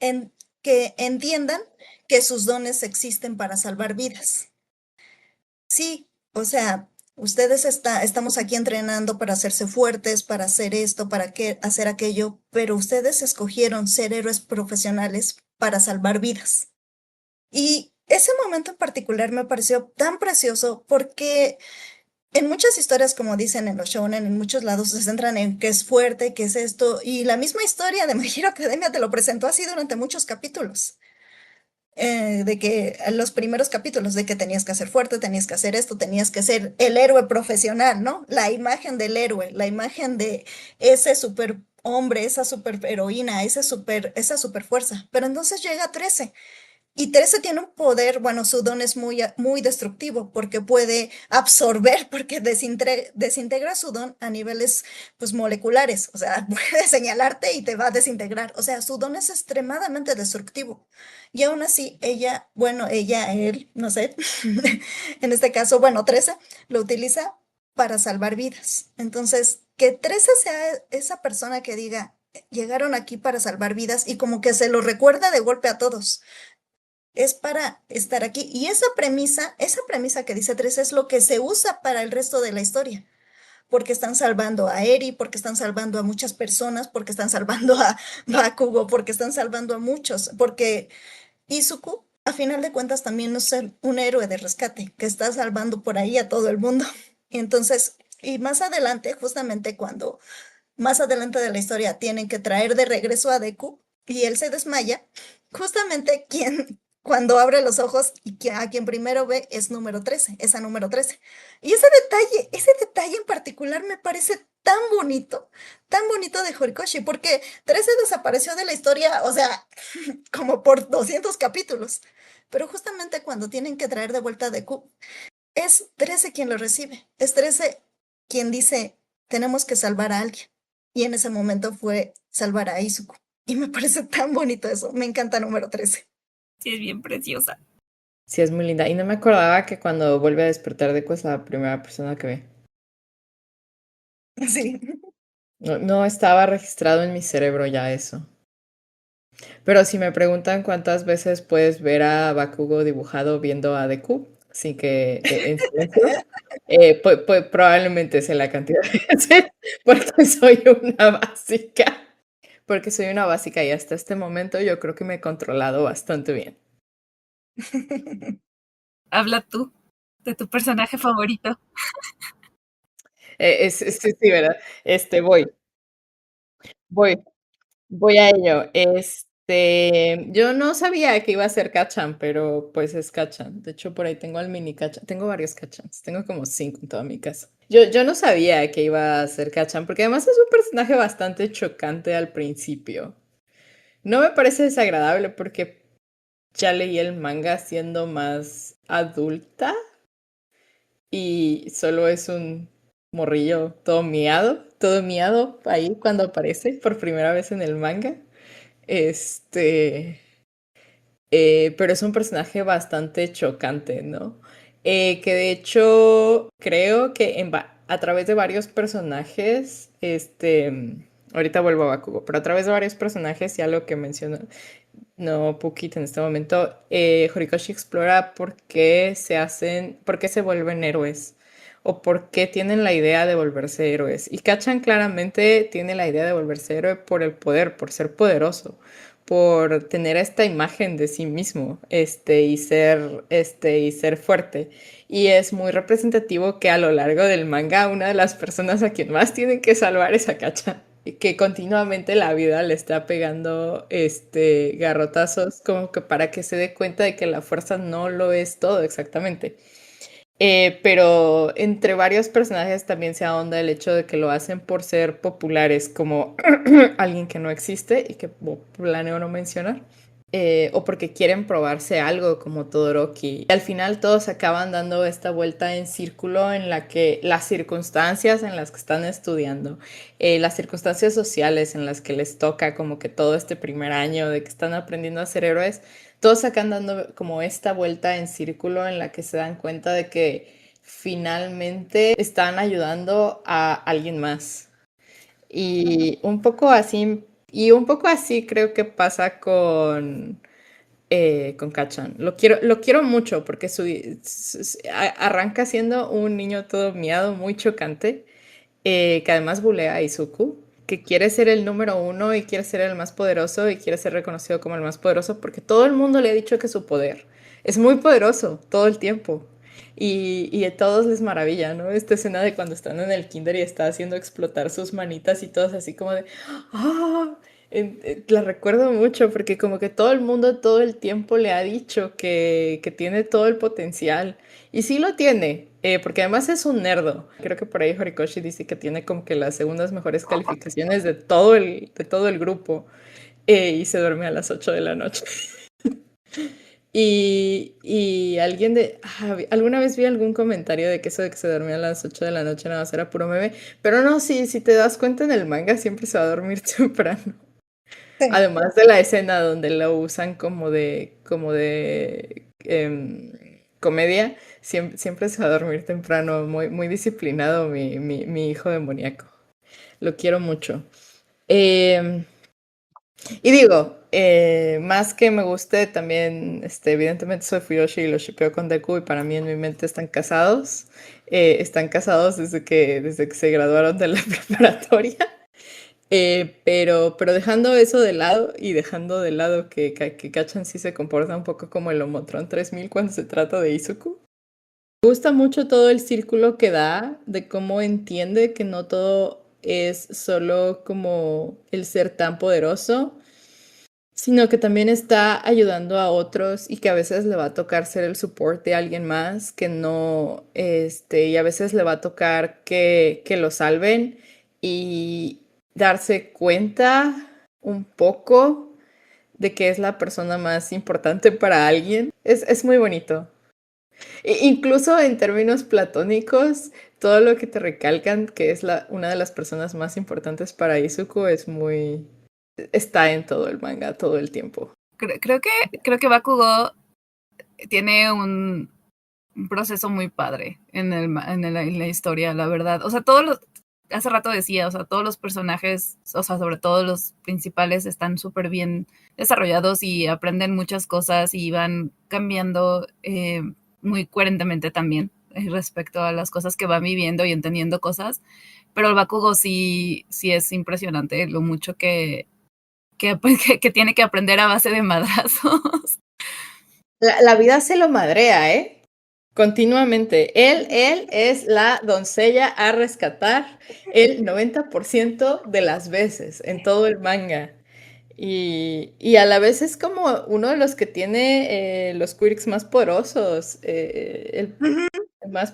en, que entiendan que sus dones existen para salvar vidas. Sí, o sea, estamos aquí entrenando para hacerse fuertes, para hacer esto, hacer aquello, pero ustedes escogieron ser héroes profesionales para salvar vidas. Y ese momento en particular me pareció tan precioso porque en muchas historias, como dicen en los shonen, en muchos lados se centran en qué es fuerte, qué es esto, y la misma historia de My Hero Academia te lo presentó así durante muchos capítulos. De que los primeros capítulos de que tenías que ser fuerte, tenías que hacer esto, tenías que ser el héroe profesional, ¿no? La imagen del héroe, la imagen de ese super hombre, esa super heroína, esa super fuerza. Pero entonces llega 13 y 13 tiene un poder, bueno, su don es muy destructivo porque puede absorber, porque desintegra su don a niveles pues moleculares, o sea, puede señalarte y te va a desintegrar, o sea, su don es extremadamente destructivo. Y aún así, él, no sé, en este caso, bueno, 13 lo utiliza para salvar vidas. Entonces, que 13 sea esa persona que diga, llegaron aquí para salvar vidas y como que se lo recuerda de golpe a todos es para estar aquí. Y esa premisa que dice 3 es lo que se usa para el resto de la historia, porque están salvando a Eri, porque están salvando a muchas personas, porque están salvando a Bakugo, porque están salvando a muchos, porque Izuku, a final de cuentas, también es un héroe de rescate que está salvando por ahí a todo el mundo. Entonces, y más adelante, justamente cuando más adelante de la historia tienen que traer de regreso a Deku y él se desmaya, justamente cuando abre los ojos y a quien primero ve es número 13, esa número 13. Y ese detalle en particular me parece tan bonito de Horikoshi, porque 13 desapareció de la historia, o sea, como por 200 capítulos. Pero justamente cuando tienen que traer de vuelta a Deku, es 13 quien lo recibe. Es 13 quien dice, tenemos que salvar a alguien. Y en ese momento fue salvar a Izuku. Y me parece tan bonito eso. Me encanta número 13. Sí, es bien preciosa. Sí, es muy linda. Y no me acordaba que cuando vuelve a despertar Deku es la primera persona que ve. Sí. No, no estaba registrado en mi cerebro ya eso. Pero si me preguntan cuántas veces puedes ver a Bakugo dibujado viendo a Deku, así que en silencio, pues probablemente sea la cantidad de veces, porque soy una básica. Porque soy una básica y hasta este momento yo creo que me he controlado bastante bien. Habla tú de tu personaje favorito. Sí, ¿verdad? Voy, voy. Voy a ello. Yo no sabía que iba a ser Kachan, pero pues es Kachan. De hecho, por ahí tengo al mini Kachan. Tengo varios Kachans. Tengo como 5 en toda mi casa. Yo no sabía que iba a ser Kachan, porque además es un personaje bastante chocante al principio. No me parece desagradable porque ya leí el manga siendo más adulta y solo es un morrillo todo miado ahí cuando aparece por primera vez en el manga. Este, pero es un personaje bastante chocante, ¿no? Que de hecho creo que a través de varios personajes, ahorita vuelvo a Bakugo, pero a través de varios personajes, ya lo que mencionó, no Pukit en este momento, Horikoshi explora por qué se vuelven héroes o por qué tienen la idea de volverse héroes. Y Kachan claramente tiene la idea de volverse héroe por el poder, por ser poderoso, por tener esta imagen de sí mismo, y ser fuerte. Y es muy representativo que a lo largo del manga una de las personas a quien más tienen que salvar es a Kachan. que continuamente la vida le está pegando garrotazos como que para que se dé cuenta de que la fuerza no lo es todo exactamente. Pero entre varios personajes también se ahonda el hecho de que lo hacen por ser populares, como alguien que no existe y que planeo no mencionar, o porque quieren probarse algo como Todoroki. Y al final todos acaban dando esta vuelta en círculo en la que las circunstancias en las que están estudiando, las circunstancias sociales en las que les toca como que todo este primer año de que están aprendiendo a ser héroes, todos acaban dando como esta vuelta en círculo en la que se dan cuenta de que finalmente están ayudando a alguien más. Y un poco así creo que pasa con Kachan. Lo quiero mucho porque arranca siendo un niño todo miado, muy chocante, que además bulea a Izuku, que quiere ser el número uno y quiere ser el más poderoso y quiere ser reconocido como el más poderoso porque todo el mundo le ha dicho que su poder es muy poderoso todo el tiempo. Y a todos les maravilla, ¿no? Esta escena de cuando están en el kinder y está haciendo explotar sus manitas y todos así como de, ¡ah! La recuerdo mucho porque como que todo el mundo todo el tiempo le ha dicho que tiene todo el potencial. Y sí lo tiene, porque además es un nerdo. Creo que por ahí Horikoshi dice que tiene como que las segundas mejores calificaciones de todo el grupo. Y se duerme a las 8 de la noche. Y alguien alguna vez vi algún comentario de que eso de que se dormía a las 8 de la noche nada más era puro meme. Pero no, sí, si te das cuenta en el manga siempre se va a dormir temprano. Sí. Además de la escena donde lo usan como de comedia, siempre se va a dormir temprano, muy, muy disciplinado mi hijo demoníaco. Lo quiero mucho. Em, y digo, más que me guste, también, evidentemente soy Fuyoshi y lo shippeo con Deku y para mí en mi mente están casados. Están casados desde que se graduaron de la preparatoria. Pero dejando eso de lado y dejando de lado que Kachan sí se comporta un poco como el Omotron 3000 cuando se trata de Izuku. Me gusta mucho todo el círculo que da de cómo entiende que no todo es solo como el ser tan poderoso, sino que también está ayudando a otros y que a veces le va a tocar ser el support de alguien más, que no, y a veces le va a tocar que lo salven y darse cuenta un poco de que es la persona más importante para alguien. Es muy bonito. Incluso en términos platónicos, todo lo que te recalcan que es una de las personas más importantes para Izuku está en todo el manga todo el tiempo. Creo que Bakugo tiene un proceso muy padre en la historia, la verdad. O sea, hace rato decía, o sea, todos los personajes, o sea, sobre todo los principales, están súper bien desarrollados y aprenden muchas cosas y van cambiando muy coherentemente también respecto a las cosas que van viviendo y entendiendo cosas. Pero el Bakugo sí es impresionante lo mucho que tiene que aprender a base de madrazos. La vida se lo madrea, ¿eh? Continuamente. Él es la doncella a rescatar el 90% de las veces en todo el manga. Y a la vez es como uno de los que tiene los quirks más poderosos,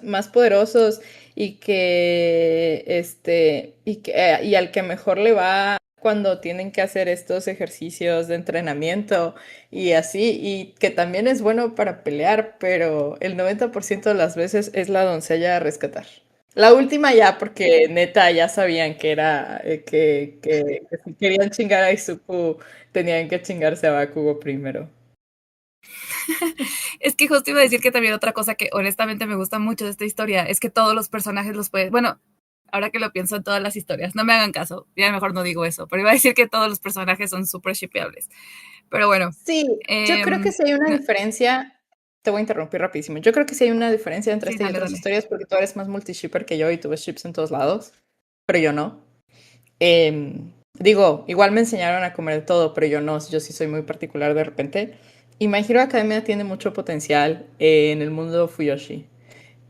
más poderosos y al que mejor le va cuando tienen que hacer estos ejercicios de entrenamiento y así, y que también es bueno para pelear, pero el 90% de las veces es la doncella a rescatar. La última ya, porque neta ya sabían que era que si querían chingar a Izuku, tenían que chingarse a Bakugo primero. Es que justo iba a decir que también otra cosa que honestamente me gusta mucho de esta historia es que todos los personajes los pueden, bueno, ahora que lo pienso en todas las historias, no me hagan caso, ya mejor no digo eso, pero iba a decir que todos los personajes son súper shippeables. Pero bueno. Sí, yo creo que sí hay una diferencia. Te voy a interrumpir rapidísimo. Yo creo que sí hay una diferencia entre Sí, esta y dale, otras dale. historias porque tú eres más multi-shipper que yo y tú ves ships en todos lados, pero yo no. Digo, igual me enseñaron a comer de todo, pero yo no, yo sí soy muy particular de repente. Y My Hero Academia tiene mucho potencial en el mundo Fuyoshi.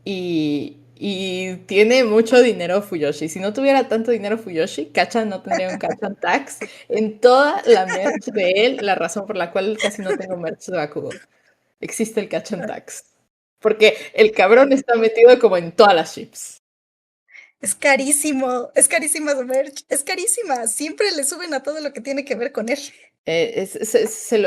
Y, y tiene mucho dinero Fuyoshi. Si no tuviera tanto dinero Fuyoshi, Kachan no tendría un Kachan Tax en toda la merch de él, la razón por la cual casi no tengo merch de Bakugo. Existe el Kachan Tax. Porque el cabrón está metido como en todas las ships. Es carísima su merch, es carísima. Siempre le suben a todo lo que tiene que ver con él. Se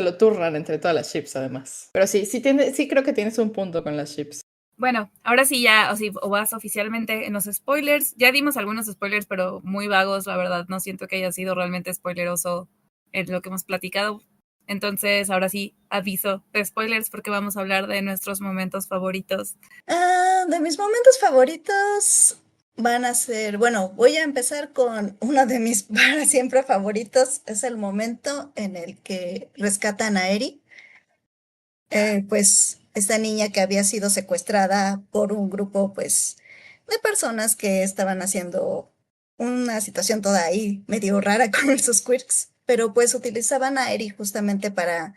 lo turnan entre todas las ships, además. Pero sí creo que tienes un punto con las ships. Bueno, ahora sí ya, o vas oficialmente en los spoilers. Ya dimos algunos spoilers, pero muy vagos, la verdad. No siento que haya sido realmente spoileroso en lo que hemos platicado. Entonces, ahora sí, aviso de spoilers porque vamos a hablar de nuestros momentos favoritos. De mis momentos favoritos van a ser, bueno, voy a empezar con uno de mis para siempre favoritos. Es el momento en el que rescatan a Eri. Pues esta niña que había sido secuestrada por un grupo, pues, de personas que estaban haciendo una situación toda ahí medio rara con sus quirks, pero pues utilizaban a Eri justamente para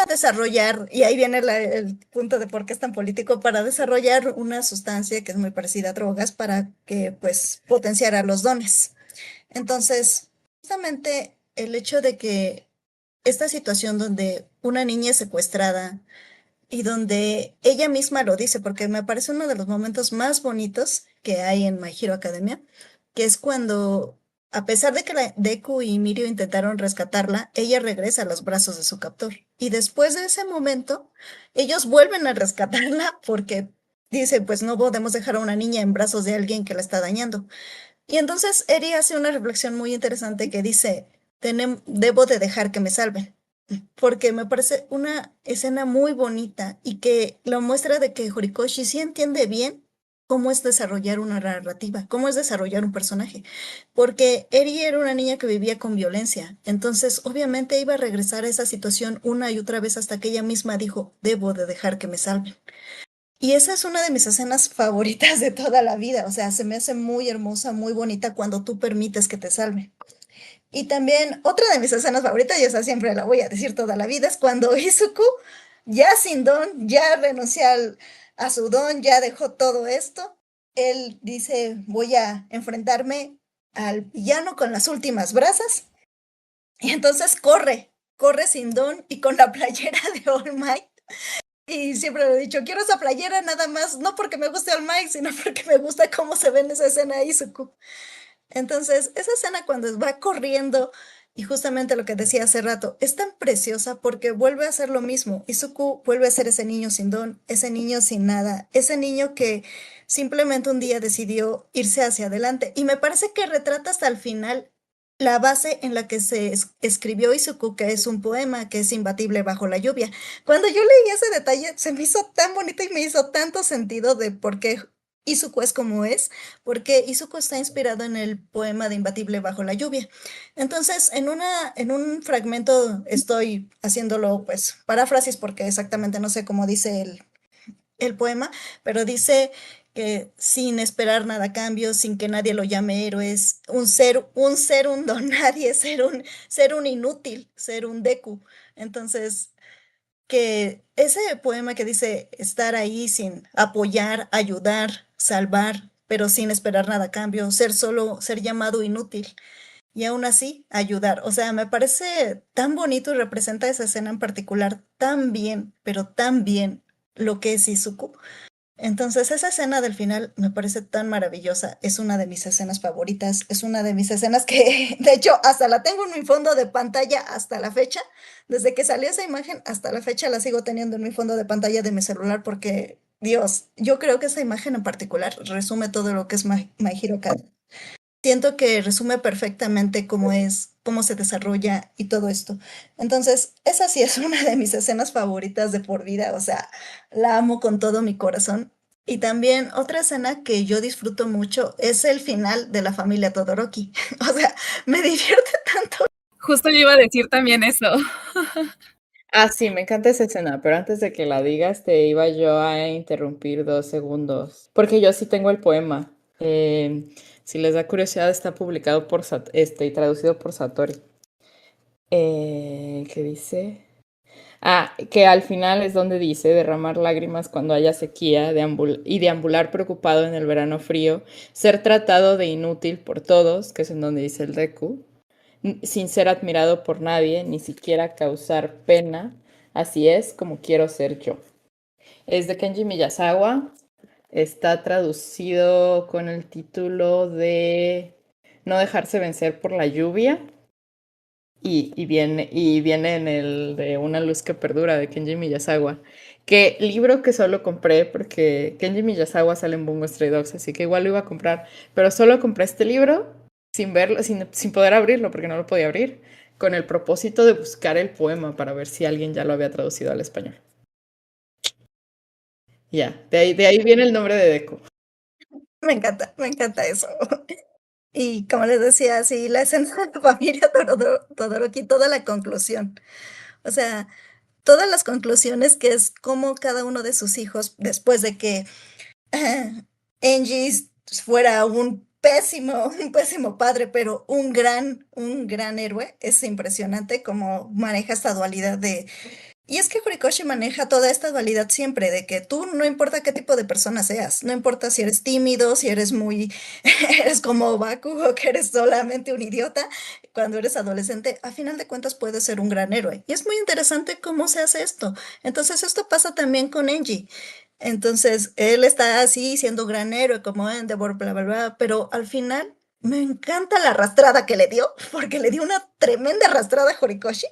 desarrollar, y ahí viene el punto de por qué es tan político, para desarrollar una sustancia que es muy parecida a drogas para que pues potenciara los dones. Entonces, justamente el hecho de que esta situación donde una niña es secuestrada y donde ella misma lo dice, porque me parece uno de los momentos más bonitos que hay en My Hero Academia, que es cuando, a pesar de que Deku y Mirio intentaron rescatarla, ella regresa a los brazos de su captor. Y después de ese momento, ellos vuelven a rescatarla porque dice, pues no podemos dejar a una niña en brazos de alguien que la está dañando. Y entonces Eri hace una reflexión muy interesante que dice, debo de dejar que me salven, porque me parece una escena muy bonita y que lo muestra de que Horikoshi sí entiende bien cómo es desarrollar una narrativa, cómo es desarrollar un personaje, porque Eri era una niña que vivía con violencia, entonces obviamente iba a regresar a esa situación una y otra vez hasta que ella misma dijo, debo de dejar que me salven. Y esa es una de mis escenas favoritas de toda la vida, o sea, se me hace muy hermosa, muy bonita cuando tú permites que te salven. Y también otra de mis escenas favoritas, y esa siempre la voy a decir toda la vida, es cuando Izuku, ya sin don, ya renunció a su don, ya dejó todo esto. Él dice, voy a enfrentarme al villano con las últimas brasas. Y entonces corre sin don y con la playera de All Might. Y siempre lo he dicho, quiero esa playera nada más, no porque me guste All Might, sino porque me gusta cómo se ve en esa escena Izuku. Entonces, esa escena cuando va corriendo, y justamente lo que decía hace rato, es tan preciosa porque vuelve a hacer lo mismo. Izuku vuelve a ser ese niño sin don, ese niño sin nada, ese niño que simplemente un día decidió irse hacia adelante. Y me parece que retrata hasta el final la base en la que se escribió Izuku, que es un poema que es imbatible bajo la lluvia. Cuando yo leí ese detalle, se me hizo tan bonito y me hizo tanto sentido de por qué Izuku es como es, porque Izuku está inspirado en el poema de Imbatible bajo la lluvia. Entonces, en un fragmento estoy haciéndolo, pues, paráfrasis, porque exactamente no sé cómo dice el poema, pero dice que sin esperar nada a cambio, sin que nadie lo llame héroe, es un don nadie, ser un inútil, ser un Deku. Entonces, que ese poema que dice estar ahí sin apoyar, ayudar, salvar, pero sin esperar nada a cambio, ser llamado inútil y aún así ayudar. O sea, me parece tan bonito y representa esa escena en particular tan bien, pero tan bien lo que es Izuku. Entonces, esa escena del final me parece tan maravillosa. Es una de mis escenas favoritas. Es una de mis escenas que, de hecho, hasta la tengo en mi fondo de pantalla hasta la fecha. Desde que salió esa imagen hasta la fecha la sigo teniendo en mi fondo de pantalla de mi celular porque, Dios, yo creo que esa imagen en particular resume todo lo que es My Hero Academia. Siento que resume perfectamente cómo es, cómo se desarrolla y todo esto. Entonces, esa sí es una de mis escenas favoritas de por vida, o sea, la amo con todo mi corazón. Y también otra escena que yo disfruto mucho es el final de la familia Todoroki. O sea, me divierte tanto. Justo yo iba a decir también eso. Ah, sí, me encanta esa escena, pero antes de que la digas, te iba yo a interrumpir 2 segundos, porque yo sí tengo el poema. Si les da curiosidad, está publicado por y traducido por Satori. ¿Qué dice? Ah, que al final es donde dice derramar lágrimas cuando haya sequía y deambular preocupado en el verano frío, ser tratado de inútil por todos, que es en donde dice el Deku, sin ser admirado por nadie, ni siquiera causar pena. Así es como quiero ser yo. Es de Kenji Miyazawa. Está traducido con el título de No dejarse vencer por la lluvia. Y viene en el de Una luz que perdura de Kenji Miyazawa. Que libro que solo compré porque Kenji Miyazawa sale en Bungo Stray Dogs, así que igual lo iba a comprar. Pero solo compré este libro sin verlo, sin poder abrirlo porque no lo podía abrir, con el propósito de buscar el poema para ver si alguien ya lo había traducido al español. Ya, de ahí viene el nombre de Deku. Me encanta eso. Y como les decía, sí, la escena de la familia Todoroki, toda la conclusión. O sea, todas las conclusiones que es como cada uno de sus hijos, después de que Angie fuera un pésimo padre, pero un gran héroe, es impresionante cómo maneja esta dualidad de y es que Horikoshi maneja toda esta dualidad siempre, de que tú no importa qué tipo de persona seas, no importa si eres tímido, si eres muy, eres como Bakugo, que eres solamente un idiota, cuando eres adolescente, a final de cuentas puedes ser un gran héroe. Y es muy interesante cómo se hace esto. Entonces esto pasa también con Enji. Entonces él está así siendo gran héroe como Endeavor, bla, bla, bla, pero al final me encanta la arrastrada que le dio, porque le dio una tremenda arrastrada a Horikoshi.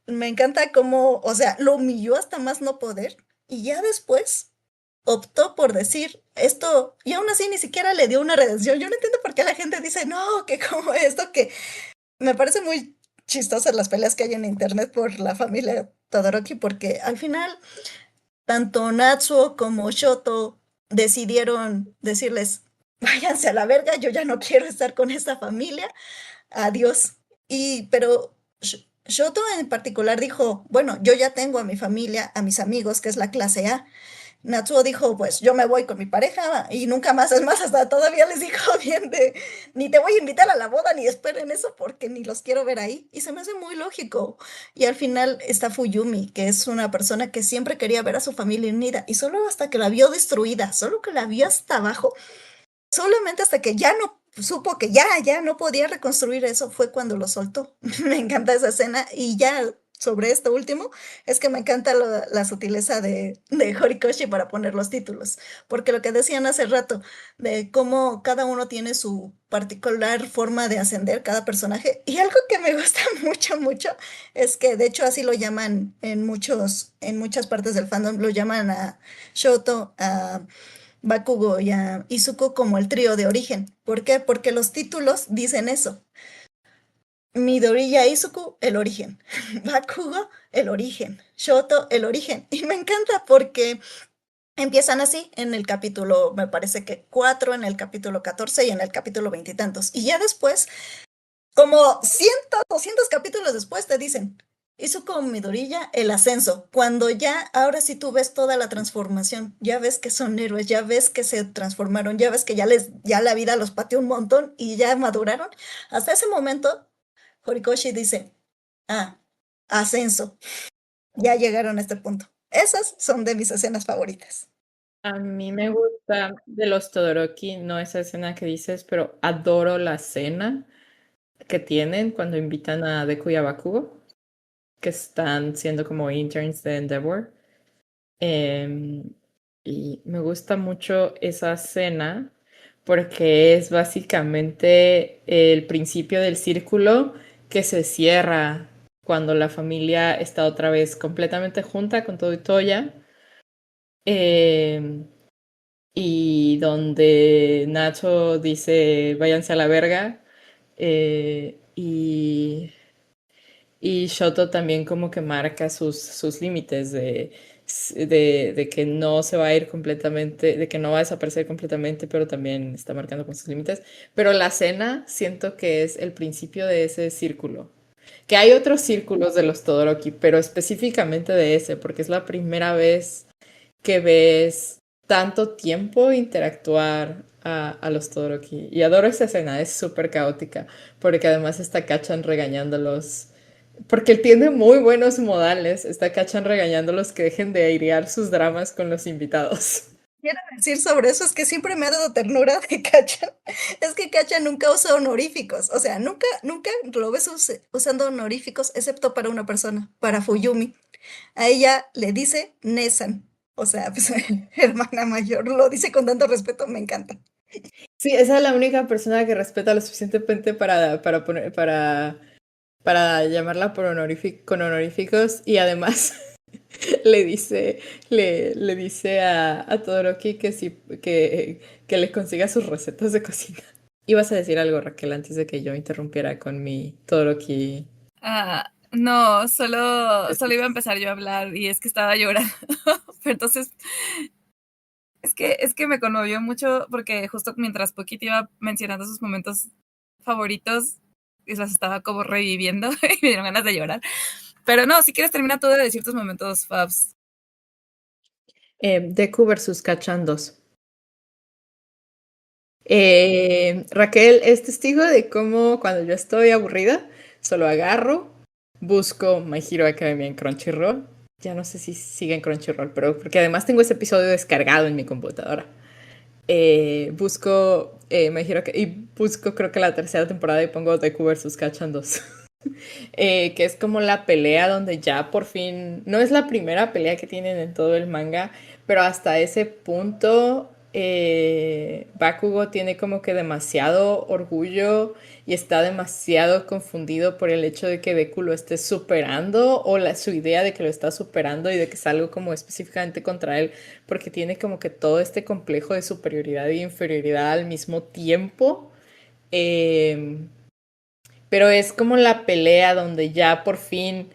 Me encanta cómo, o sea, lo humilló hasta más no poder y ya después optó por decir esto y aún así ni siquiera le dio una redención. Yo no entiendo por qué la gente dice, no, que como esto, que me parece muy chistosas las peleas que hay en internet por la familia Todoroki porque al final tanto Natsuo como Shoto decidieron decirles, váyanse a la verga, yo ya no quiero estar con esta familia, adiós. Pero Shoto en particular dijo, bueno, yo ya tengo a mi familia, a mis amigos, que es la clase A. Natsuo dijo, pues yo me voy con mi pareja y nunca más, es más, hasta todavía les dijo bien de, ni te voy a invitar a la boda, ni esperen eso porque ni los quiero ver ahí. Y se me hace muy lógico. Y al final está Fuyumi, que es una persona que siempre quería ver a su familia unida y solo hasta que la vio destruida, solo que la vio hasta abajo, solamente hasta que ya no supo que ya no podía reconstruir eso fue cuando lo soltó. Me encanta esa escena y ya sobre esto último es que me encanta la sutileza de Horikoshi para poner los títulos, porque lo que decían hace rato de cómo cada uno tiene su particular forma de ascender cada personaje y algo que me gusta mucho, mucho es que de hecho así lo llaman en muchas partes del fandom, lo llaman a Shoto, a Bakugo y a Izuku como el trío de origen. ¿Por qué? Porque los títulos dicen eso. Midori y Izuku, el origen. Bakugo, el origen. Shoto, el origen. Y me encanta porque empiezan así en el capítulo, me parece que 4, en el capítulo 14 y en el capítulo 20 y tantos. Y ya después como 100, 200 capítulos después te dicen, hizo con Midorilla el ascenso, cuando ya, ahora sí tú ves toda la transformación, ya ves que son héroes, ya ves que se transformaron, ya ves que ya la vida los pateó un montón y ya maduraron. Hasta ese momento, Horikoshi dice, ah, ascenso, ya llegaron a este punto. Esas son de mis escenas favoritas. A mí me gusta de los Todoroki, no esa escena que dices, pero adoro la cena que tienen cuando invitan a Deku y a Bakugo, que están siendo como interns de Endeavor. Em, y me gusta mucho esa cena porque es básicamente el principio del círculo que se cierra cuando la familia está otra vez completamente junta con todo y Toya. Em, y donde Nacho dice váyanse a la verga. Y Shoto también como que marca sus límites de que no se va a ir completamente, de que no va a desaparecer completamente, pero también está marcando con sus límites. Pero la cena siento que es el principio de ese círculo. Que hay otros círculos de los Todoroki, pero específicamente de ese, porque es la primera vez que ves tanto tiempo interactuar a los Todoroki. Y adoro esa escena, es súper caótica, porque además está Kachan regañándolos porque él tiene muy buenos modales. Está Kachan regañando a los que dejen de airear sus dramas con los invitados. Quiero decir sobre eso es que siempre me ha dado ternura de Kacha. Es que Kacha nunca usa honoríficos. O sea, nunca lo ves usando honoríficos excepto para una persona, para Fuyumi. A ella le dice Nesan. O sea, pues, hermana mayor, lo dice con tanto respeto, me encanta. Sí, esa es la única persona que respeta lo suficientemente para llamarla con honoríficos y además le dice, le dice a Todoroki que, sí, que le consiga sus recetas de cocina. Ibas a decir algo, Raquel, antes de que yo interrumpiera con mi Todoroki. No, solo iba a empezar yo a hablar y es que estaba llorando. Pero entonces, es que me conmovió mucho porque justo mientras Poquito iba mencionando sus momentos favoritos, y los estaba como reviviendo y me dieron ganas de llorar. Pero no, si quieres termina tú de decir tus momentos faves. Deku versus Kachan 2. Raquel es testigo de cómo cuando yo estoy aburrida, solo agarro, busco My Hero Academia en Crunchyroll. Ya no sé si sigue en Crunchyroll, pero porque además tengo ese episodio descargado en mi computadora. Busco My Hero y busco creo que la tercera temporada y pongo Deku vs Kachan 2. Que es como la pelea donde ya por fin, no es la primera pelea que tienen en todo el manga, pero hasta ese punto Bakugo tiene como que demasiado orgullo y está demasiado confundido por el hecho de que Deku lo esté superando o su idea de que lo está superando y de que es algo como específicamente contra él, porque tiene como que todo este complejo de superioridad e inferioridad al mismo tiempo. Eh, pero es como la pelea donde ya por fin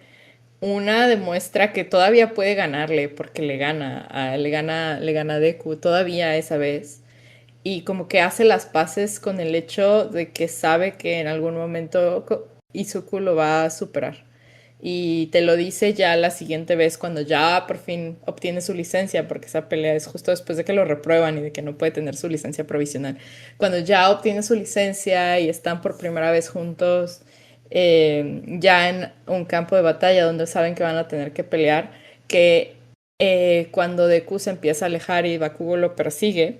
una demuestra que todavía puede ganarle, porque le gana a Deku todavía esa vez. Y como que hace las paces con el hecho de que sabe que en algún momento Izuku lo va a superar. Y te lo dice ya la siguiente vez cuando ya por fin obtiene su licencia, porque esa pelea es justo después de que lo reprueban y de que no puede tener su licencia provisional. Cuando ya obtiene su licencia y están por primera vez juntos, ya en un campo de batalla donde saben que van a tener que pelear, que cuando Deku se empieza a alejar y Bakugo lo persigue,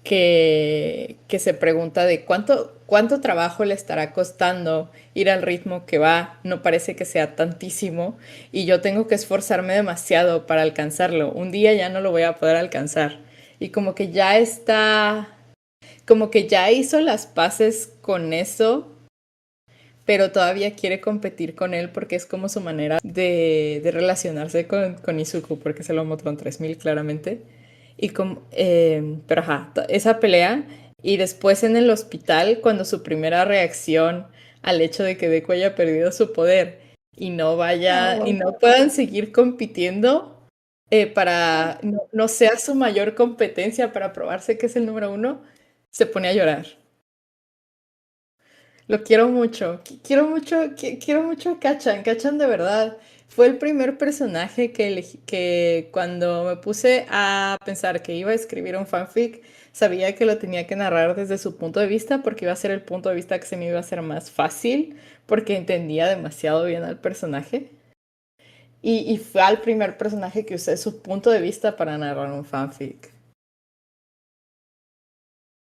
que se pregunta de cuánto trabajo le estará costando ir al ritmo que va, no parece que sea tantísimo y yo tengo que esforzarme demasiado para alcanzarlo, un día ya no lo voy a poder alcanzar y como que ya está, como que ya hizo las paces con eso, pero todavía quiere competir con él porque es como su manera de relacionarse con Izuku, porque se lo mostró en 3000 claramente. Y como, pero ajá, esa pelea y después en el hospital cuando su primera reacción al hecho de que Deku haya perdido su poder y no vaya y Oh, no puedan seguir compitiendo para no sea su mayor competencia para probarse que es el número uno, se pone a llorar. Lo quiero mucho, quiero mucho a Kachan, Kachan de verdad. Fue el primer personaje que cuando me puse a pensar que iba a escribir un fanfic, sabía que lo tenía que narrar desde su punto de vista porque iba a ser el punto de vista que se me iba a hacer más fácil porque entendía demasiado bien al personaje. Y fue al primer personaje que usé su punto de vista para narrar un fanfic.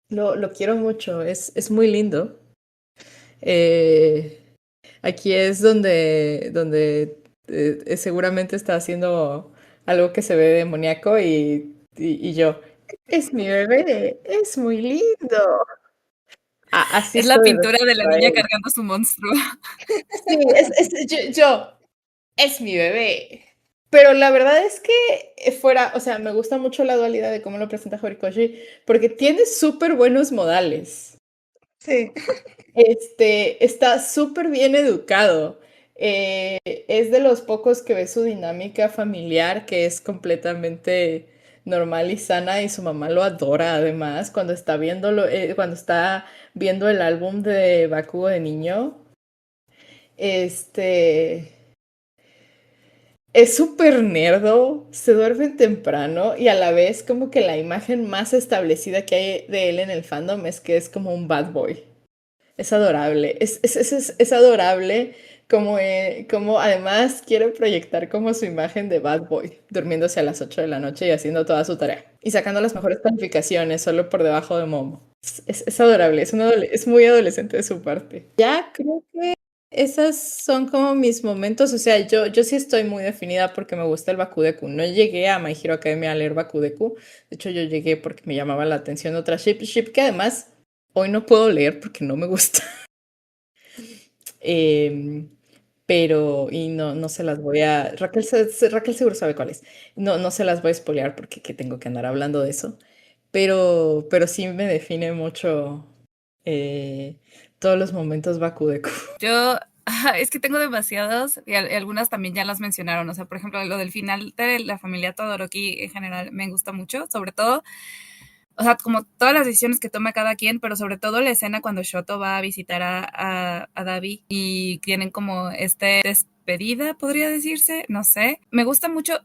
Lo quiero mucho, es muy lindo. Eh, Aquí es donde seguramente está haciendo algo que se ve demoníaco y yo, es mi bebé, es muy lindo. Así Es la estoy pintura de la respecto a niña él. cargando su monstruo. Sí, es mi bebé. Pero la verdad es que fuera, o sea, me gusta mucho la dualidad de cómo lo presenta Horikoshi, porque tiene súper buenos modales. sí. Está súper bien educado. Es de los pocos que ve su dinámica familiar, que es completamente normal y sana, y su mamá lo adora además cuando está viendo el álbum de Bakugo de niño. Este es súper nerdo, se duerme temprano y a la vez como que la imagen más establecida que hay de él en el fandom es que es como un bad boy. Es adorable, es adorable, como además quiere proyectar como su imagen de bad boy, durmiéndose a las 8 de la noche y haciendo toda su tarea. Y sacando las mejores calificaciones solo por debajo de Momo. Es adorable, es muy adolescente de su parte. Ya creo que esas son como mis momentos, o sea, yo sí estoy muy definida porque me gusta el Bakudeku. No llegué a My Hero Academia a leer Bakudeku, de hecho yo llegué porque me llamaba la atención otra ship que además hoy no puedo leer porque no me gusta. Em, pero, y no se las voy a, Raquel seguro sabe cuál es. No se las voy a spoilear porque que tengo que andar hablando de eso. Pero sí me define mucho eh, todos los momentos Bakudeku. Yo, es que tengo demasiados y algunas también ya las mencionaron. O sea, por ejemplo, lo del final de la familia Todoroki en general me gusta mucho, sobre todo, o sea, como todas las decisiones que toma cada quien, pero sobre todo la escena cuando Shoto va a visitar a Dabi y tienen como despedida, podría decirse, no sé. Me gusta mucho.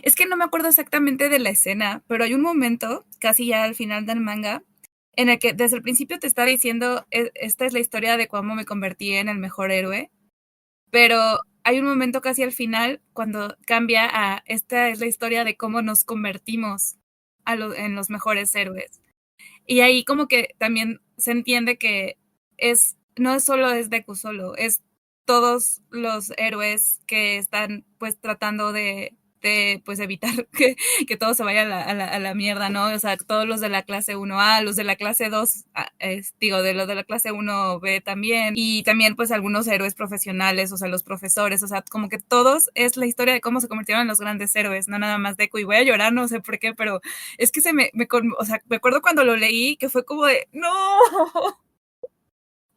Es que no me acuerdo exactamente de la escena, pero hay un momento, casi ya al final del manga, en el que desde el principio te está diciendo, esta es la historia de cómo me convertí en el mejor héroe, pero hay un momento casi al final cuando cambia a, esta es la historia de cómo nos convertimos en los mejores héroes. Y ahí como que también se entiende que no solo es Deku solo, es todos los héroes que están pues tratando de pues evitar que todo se vaya a la mierda, ¿no? O sea, todos los de la clase 1A, los de la clase 2, digo, de los de la clase 1B también, y también pues algunos héroes profesionales, o sea, los profesores, o sea, como que todos es la historia de cómo se convirtieron en los grandes héroes, no nada más Deku, y voy a llorar, no sé por qué, pero es que o sea, me acuerdo cuando lo leí que fue como de, ¡no!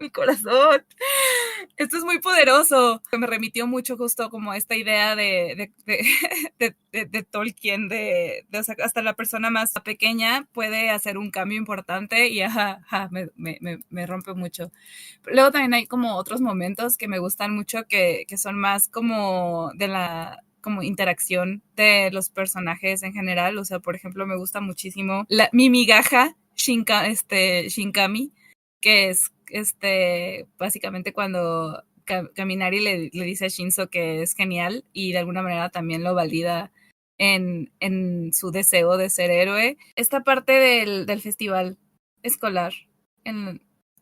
Mi corazón. Esto es muy poderoso. Me remitió mucho justo como esta idea de Tolkien, o sea, hasta la persona más pequeña puede hacer un cambio importante y me rompe mucho. Luego también hay como otros momentos que me gustan mucho que son más como de la como interacción de los personajes en general. O sea, por ejemplo, me gusta muchísimo mi migaja Shinkami, que es básicamente cuando Kaminari le dice a Shinzo que es genial y de alguna manera también lo valida en su deseo de ser héroe. Esta parte del festival escolar,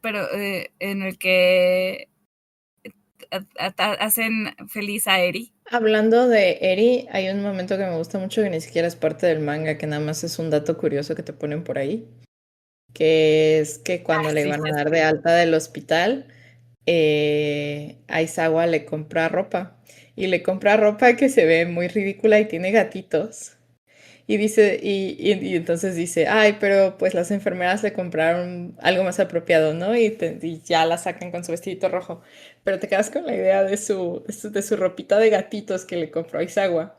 pero en el que hacen feliz a Eri. Hablando de Eri, hay un momento que me gusta mucho que ni siquiera es parte del manga, que nada más es un dato curioso que te ponen por ahí, que es que cuando le Sí, van a dar de alta del hospital, Aizawa le compra ropa y le compra ropa que se ve muy ridícula y tiene gatitos. Y dice, y entonces dice, ay, pero pues las enfermeras le compraron algo más apropiado, ¿no? Y ya la sacan con su vestidito rojo. Pero te quedas con la idea de su ropita de gatitos que le compró Aizawa.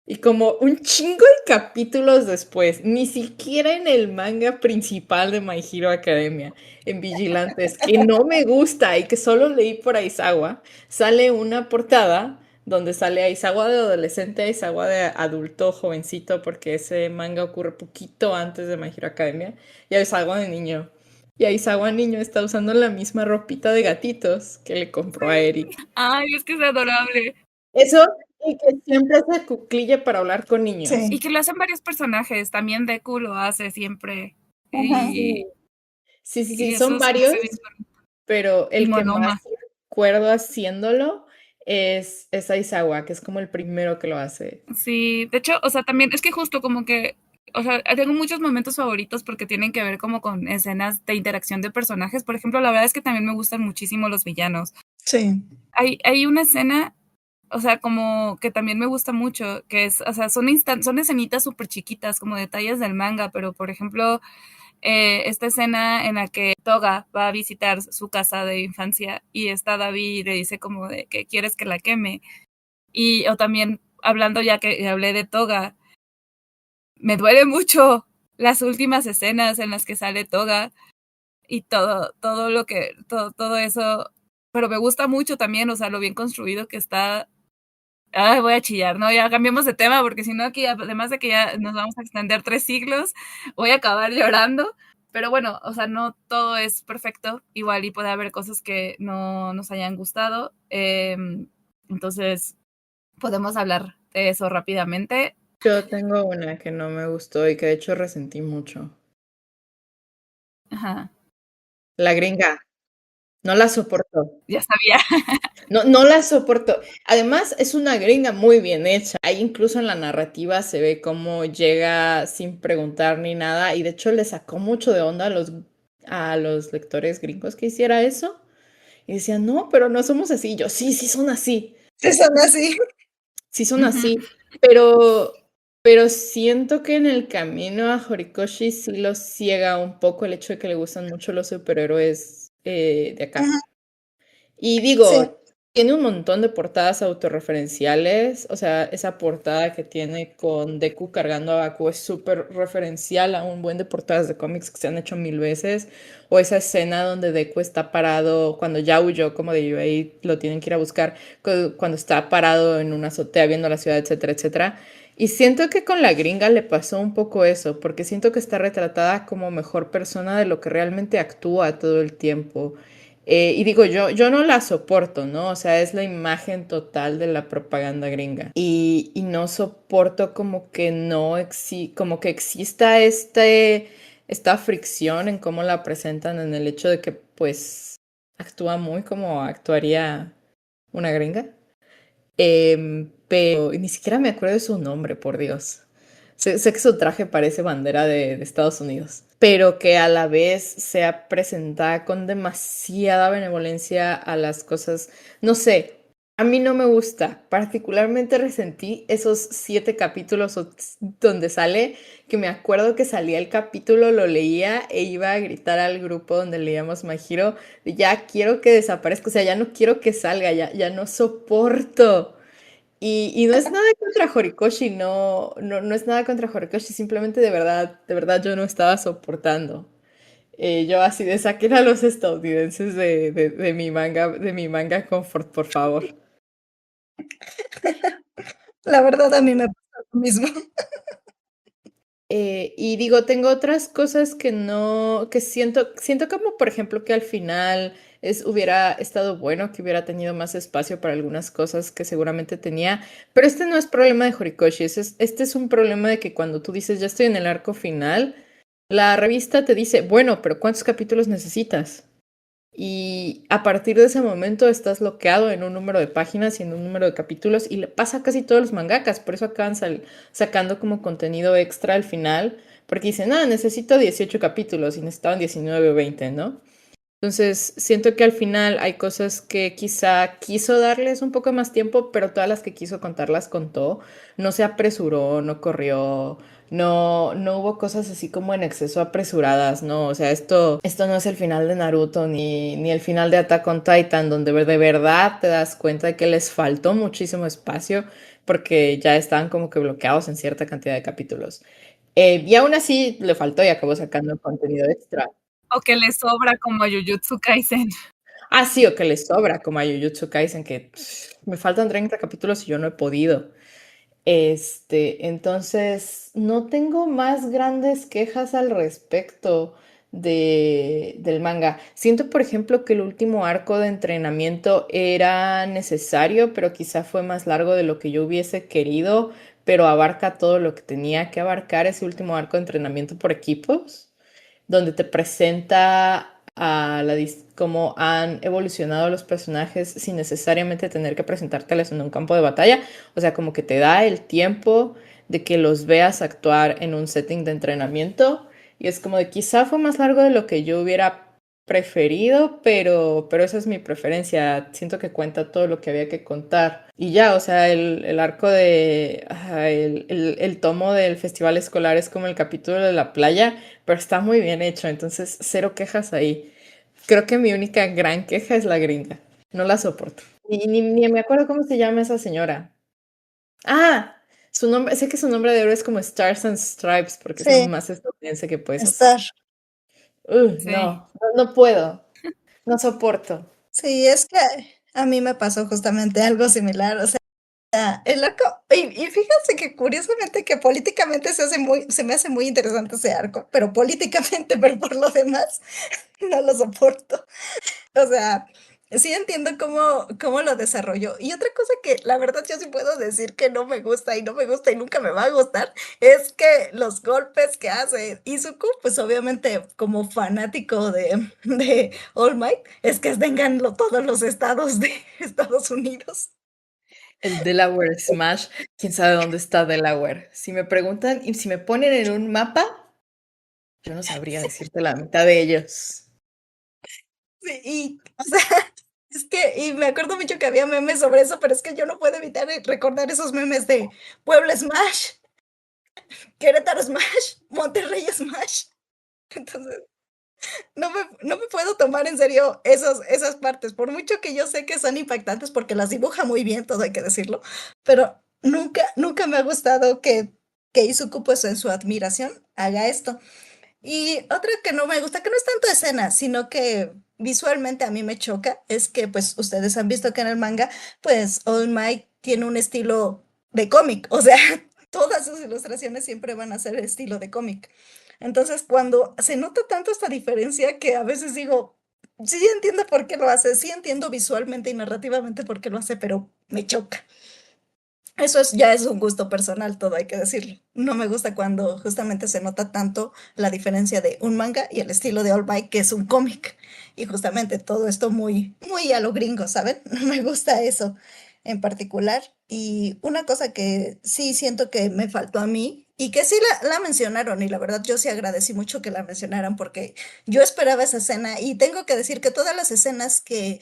Y como un chingo de capítulos después, ni siquiera en el manga principal de My Hero Academia, en Vigilantes, que no me gusta y que solo leí por Aizawa, sale una portada donde sale Aizawa de adolescente, Aizawa de adulto jovencito, porque ese manga ocurre poquito antes de My Hero Academia, y Aizawa de niño. Y Aizawa niño está usando la misma ropita de gatitos que le compró a Eric. Ay, es que es adorable. Eso, y que siempre se cuclilla para hablar con niños. Y Sí. que lo hacen varios personajes. También Deku lo hace siempre. Ajá. Sí, Y, sí, sí, sí, y son eso se me varios, hace bien. pero Y el que más Monoma. recuerdo haciéndolo es Aizawa, que es como el primero que lo hace. Sí, de hecho, o sea, también es que justo como que, o sea, tengo muchos momentos favoritos porque tienen que ver como con escenas de interacción de personajes. Por ejemplo, la verdad es que también me gustan muchísimo los villanos. Sí. Hay una escena, o sea, como que también me gusta mucho, que es, o sea, son escenitas súper chiquitas, como detalles del manga, pero por ejemplo, esta escena en la que Toga va a visitar su casa de infancia y está David y le dice como de que quieres que la queme. O también, hablando ya que hablé de Toga, me duele mucho las últimas escenas en las que sale Toga y todo eso, pero me gusta mucho también, o sea, lo bien construido que está. Ay, voy a chillar, ¿no? Ya cambiemos de tema porque si no aquí, además de que ya nos vamos a extender 3 siglos, voy a acabar llorando. Pero bueno, o sea, no todo es perfecto, igual y puede haber cosas que no nos hayan gustado, entonces podemos hablar de eso rápidamente. Yo tengo una que no me gustó y que de hecho resentí mucho. Ajá, La gringa. No la soporto. ya sabía. No, no la soporto. Además, es una gringa muy bien hecha. Ahí incluso en la narrativa se ve cómo llega sin preguntar ni nada. Y de hecho le sacó mucho de onda a los lectores gringos que hiciera eso. Y decían, no, pero no somos así. Y yo, sí, sí son así. Sí, son así. Sí son Ujú, así. Pero siento que en el camino a Horikoshi sí lo ciega un poco el hecho de que le gustan mucho los superhéroes de acá. Ujú, Y sí, digo, tiene un montón de portadas autorreferenciales, o sea, esa portada que tiene con Deku cargando a Aku es súper referencial a un buen de portadas de cómics que se han hecho mil veces, o esa escena donde Deku está parado, cuando ya huyó como de UA, lo tienen que ir a buscar, cuando está parado en una azotea viendo la ciudad, etcétera, etcétera. Y siento que con la gringa le pasó un poco eso, porque siento que está retratada como mejor persona de lo que realmente actúa todo el tiempo. Y digo, yo no la soporto, ¿no? O sea, es la imagen total de la propaganda gringa. Y no soporto como que como que exista esta fricción en cómo la presentan en el hecho de que, pues, actúa muy como actuaría una gringa. Pero ni siquiera me acuerdo de su nombre, por Dios. Sé que su traje parece bandera de Estados Unidos, pero que a la vez sea presentada con demasiada benevolencia a las cosas. No sé, a mí no me gusta. Particularmente resentí esos 7 capítulos donde sale, que me acuerdo que salía el capítulo, lo leía e iba a gritar al grupo donde leíamos My Hero, ya quiero que desaparezca, o sea, ya no quiero que salga, ya no soporto. Y no es nada contra Horikoshi, no es nada contra Horikoshi, simplemente de verdad yo no estaba soportando. Yo así de saquen a los estadounidenses de mi manga comfort, por favor. la verdad a mí me pasa lo mismo. Y digo, tengo otras cosas que no, que siento como por ejemplo que al final hubiera estado bueno, que hubiera tenido más espacio para algunas cosas que seguramente tenía, pero este no es problema de Horikoshi, este es un problema de que cuando tú dices ya estoy en el arco final, la revista te dice, bueno, pero ¿cuántos capítulos necesitas? Y a partir de ese momento estás bloqueado en un número de páginas y en un número de capítulos y le pasa a casi todos los mangakas, por eso acaban sacando como contenido extra al final, porque dicen, ah, necesito 18 capítulos y necesitaban 19 o 20, ¿no? Entonces, siento que al final hay cosas que quizá quiso darles un poco más tiempo, pero todas las que quiso contar las contó. No se apresuró, no corrió, no hubo cosas así como en exceso apresuradas, ¿no? O sea, esto no es el final de Naruto ni el final de Attack on Titan, donde de verdad te das cuenta de que les faltó muchísimo espacio porque ya estaban como que bloqueados en cierta cantidad de capítulos. Y aún así le faltó y acabó sacando contenido extra. O que le sobra como a Jujutsu Kaisen. Ah, sí, o que les sobra, como a Jujutsu Kaisen, que me faltan 30 capítulos y yo no he podido. Entonces, no tengo más grandes quejas al respecto del manga. Siento, por ejemplo, que el último arco de entrenamiento era necesario, pero quizá fue más largo de lo que yo hubiese querido, pero abarca todo lo que tenía que abarcar ese último arco de entrenamiento por equipos donde te presenta cómo han evolucionado los personajes sin necesariamente tener que presentárteles en un campo de batalla. O sea, como que te da el tiempo de que los veas actuar en un setting de entrenamiento. Y es como de quizá fue más largo de lo que yo hubiera preferido, pero esa es mi preferencia. Siento que cuenta todo lo que había que contar. Y ya, o sea, el arco el tomo del festival escolar es como el capítulo de la playa, pero está muy bien hecho, entonces cero quejas ahí. Creo que mi única gran queja es la gringa. No la soporto. Ni me acuerdo cómo se llama esa señora. Ah, su nombre, sé que su nombre de héroe es como Stars and Stripes, porque es lo Sí, más estadounidense que puedes hacer. estar. Sí. No puedo, no soporto. Sí, es que a mí me pasó justamente algo similar. O sea, El arco, y fíjense que curiosamente que políticamente se me hace muy interesante ese arco, pero políticamente, pero por lo demás, no lo soporto. O sea, sí entiendo cómo lo desarrolló. Y otra cosa que la verdad yo sí puedo decir que no me gusta y no me gusta y nunca me va a gustar, es que los golpes que hace Izuku, pues obviamente como fanático de All Might, es que tengan todos los estados de Estados Unidos. El Delaware Smash, quién sabe dónde está Delaware. Si me preguntan y si me ponen en un mapa, yo no sabría decirte la mitad de ellos. Sí, y, o sea, es que, y me acuerdo mucho que había memes sobre eso, pero es que yo no puedo evitar recordar esos memes de Puebla Smash, Querétaro Smash, Monterrey Smash. Entonces, no me puedo tomar en serio esas partes, por mucho que yo sé que son impactantes porque las dibuja muy bien, todo hay que decirlo, pero nunca me ha gustado que Izuku, pues en su admiración, haga esto. Y otra que no me gusta, que no es tanto escena, sino que visualmente a mí me choca, es que pues ustedes han visto que en el manga, pues All Might tiene un estilo de cómic, o sea, todas sus ilustraciones siempre van a ser estilo de cómic. Entonces, cuando se nota tanto esta diferencia que a veces digo, sí entiendo por qué lo hace, sí entiendo visualmente y narrativamente por qué lo hace, pero me choca. Eso ya es un gusto personal, todo hay que decirlo. No me gusta cuando justamente se nota tanto la diferencia de un manga y el estilo de All Might, que es un cómic. Y justamente todo esto muy a lo gringo, ¿saben? No me gusta eso en particular. Y una cosa que sí siento que me faltó a mí y que sí la mencionaron, y la verdad yo sí agradecí mucho que la mencionaran porque yo esperaba esa escena y tengo que decir que todas las escenas que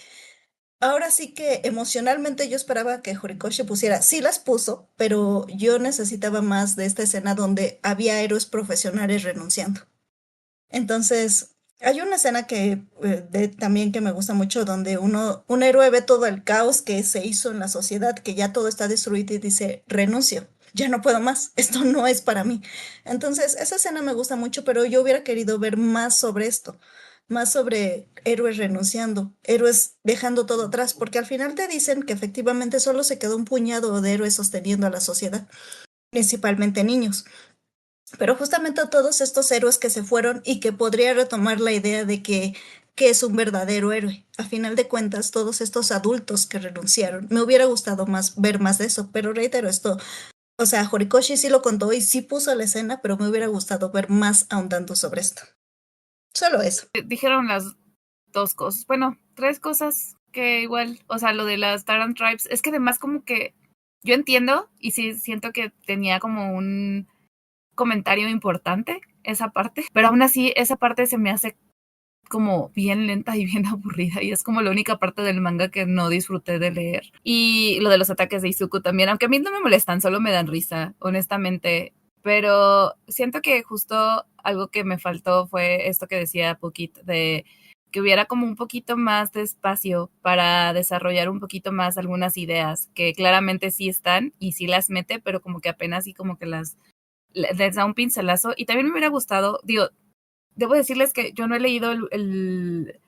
ahora sí que emocionalmente yo esperaba que Horikoshi pusiera, sí las puso, pero yo necesitaba más de esta escena donde había héroes profesionales renunciando. Entonces, hay una escena también que me gusta mucho donde un héroe ve todo el caos que se hizo en la sociedad, que ya todo está destruido y dice, renuncio, ya no puedo más, esto no es para mí. Entonces, esa escena me gusta mucho, pero yo hubiera querido ver más sobre esto, más sobre héroes renunciando, héroes dejando todo atrás, porque al final te dicen que efectivamente solo se quedó un puñado de héroes sosteniendo a la sociedad, principalmente niños. Pero justamente a todos estos héroes que se fueron y que podría retomar la idea de que es un verdadero héroe. A final de cuentas, todos estos adultos que renunciaron. Me hubiera gustado más ver más de eso, pero reitero esto. O sea, Horikoshi sí lo contó y sí puso la escena, pero me hubiera gustado ver más ahondando sobre esto. Solo eso. Dijeron las dos cosas, bueno, tres cosas que igual, o sea, lo de las Taran Tribes, es que además como que yo entiendo y sí siento que tenía como un comentario importante esa parte, pero aún así esa parte se me hace como bien lenta y bien aburrida y es como la única parte del manga que no disfruté de leer. Y lo de los ataques de Izuku también, aunque a mí no me molestan, solo me dan risa, honestamente. Pero siento que justo algo que me faltó fue esto que decía Pukit, de que hubiera como un poquito más de espacio para desarrollar un poquito más algunas ideas, que claramente sí están y sí las mete, pero como que apenas y como que les da un pincelazo. Y también me hubiera gustado, digo, debo decirles que yo no he leído el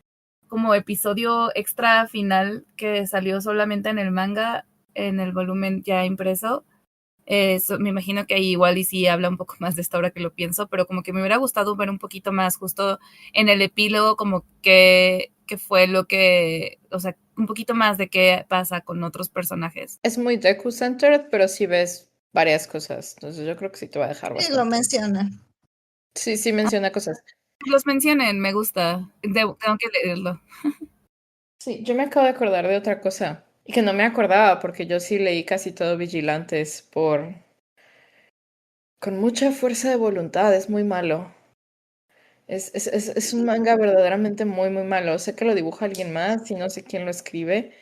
como episodio extra final que salió solamente en el manga, en el volumen ya impreso. Me imagino que ahí igual y sí habla un poco más de esta obra que lo pienso, pero como que me hubiera gustado ver un poquito más justo en el epílogo como que fue lo que, o sea, un poquito más de qué pasa con otros personajes. Es muy Deku-centered, pero sí ves varias cosas. Entonces yo creo que sí te va a dejar Y lo bastante. mencionan. Sí, sí menciona cosas. Los mencionen, me gusta. Tengo que leerlo. Sí, yo me acabo de acordar de otra cosa. Y que no me acordaba porque yo sí leí casi todo Vigilantes con mucha fuerza de voluntad. Es muy malo. Es un manga verdaderamente muy, muy malo. Sé que lo dibuja alguien más y no sé quién lo escribe,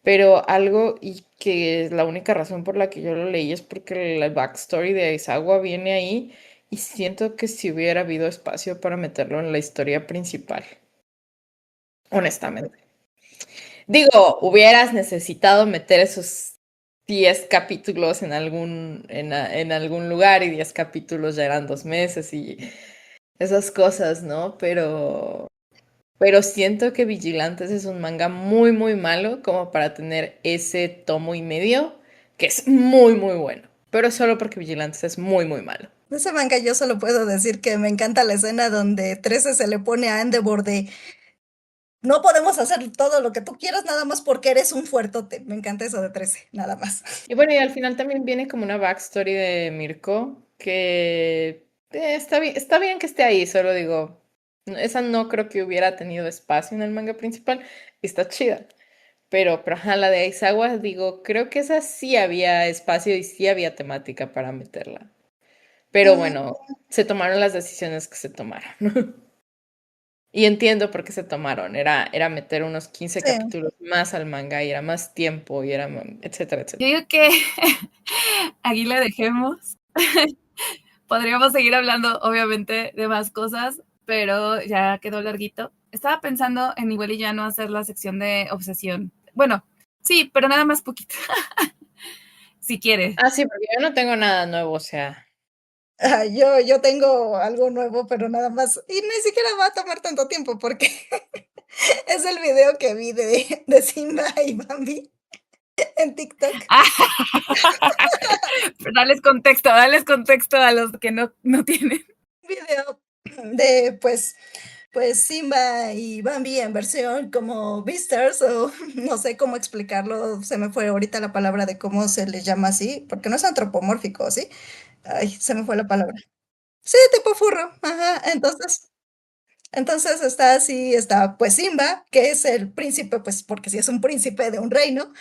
pero algo y que es la única razón por la que yo lo leí es porque el backstory de Aizawa viene ahí y siento que si hubiera habido espacio para meterlo en la historia principal, honestamente. Digo, hubieras necesitado meter esos 10 capítulos en algún lugar y 10 capítulos ya eran 2 meses y esas cosas, ¿no? Pero siento que Vigilantes es un manga muy, muy malo como para tener ese tomo y medio que es muy, muy bueno. Pero solo porque Vigilantes es muy, muy malo. De ese manga yo solo puedo decir que me encanta la escena donde 13 se le pone a Endeavor de no podemos hacer todo lo que tú quieras nada más porque eres un fuertote. Me encanta eso de 13, nada más. Y bueno, y al final también viene como una backstory de Mirko, que está bien que esté ahí, solo digo, esa no creo que hubiera tenido espacio en el manga principal, y está chida. Pero ajá, la de Aizawa, digo, creo que esa sí había espacio y sí había temática para meterla. Pero Mm, bueno, se tomaron las decisiones que se tomaron. Y entiendo por qué se tomaron. Era meter unos 15 sí. capítulos más al manga y era más tiempo y era etcétera, Yo etcétera. digo que aquí la dejemos. Podríamos seguir hablando, obviamente, de más cosas, pero ya quedó larguito. Estaba pensando en igual y ya no hacer la sección de obsesión. Bueno, sí, pero nada más poquito. Si quieres. Ah, sí, porque yo no tengo nada nuevo, o sea. Yo tengo algo nuevo, pero nada más. Y ni siquiera va a tomar tanto tiempo porque es el video que vi de Simba y Bambi en TikTok. Dales contexto a los que no tienen. Video de pues Simba y Bambi en versión como Beastars o no sé cómo explicarlo, se me fue ahorita la palabra de cómo se les llama así, porque no es antropomórfico, ¿sí? Ay, se me fue la palabra. Sí, tipo furro, ajá, entonces está así, está pues Simba, que es el príncipe, pues porque sí es un príncipe de un reino,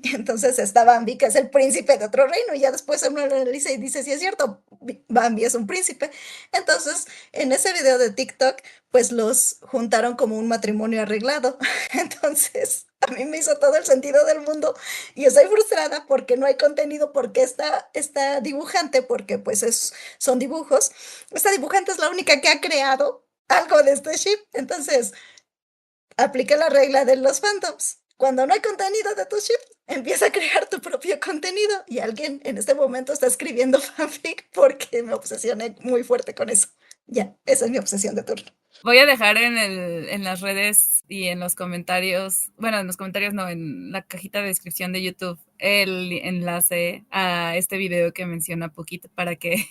y entonces está Bambi, que es el príncipe de otro reino, y ya después uno lo analiza y dice, sí es cierto, Bambi es un príncipe. Entonces, en ese video de TikTok, pues los juntaron como un matrimonio arreglado. Entonces, a mí me hizo todo el sentido del mundo y estoy frustrada porque no hay contenido, porque esta dibujante, porque pues son dibujos, esta dibujante es la única que ha creado algo de este ship. Entonces, aplica la regla de los fandoms. Cuando no hay contenido de tu ship, empieza a crear tu propio contenido. Y alguien en este momento está escribiendo fanfic porque me obsesioné muy fuerte con eso. Ya, esa es mi obsesión de turno. Voy a dejar en las redes y en los comentarios, bueno, en los comentarios no, en la cajita de descripción de YouTube, el enlace a este video que menciona poquito para que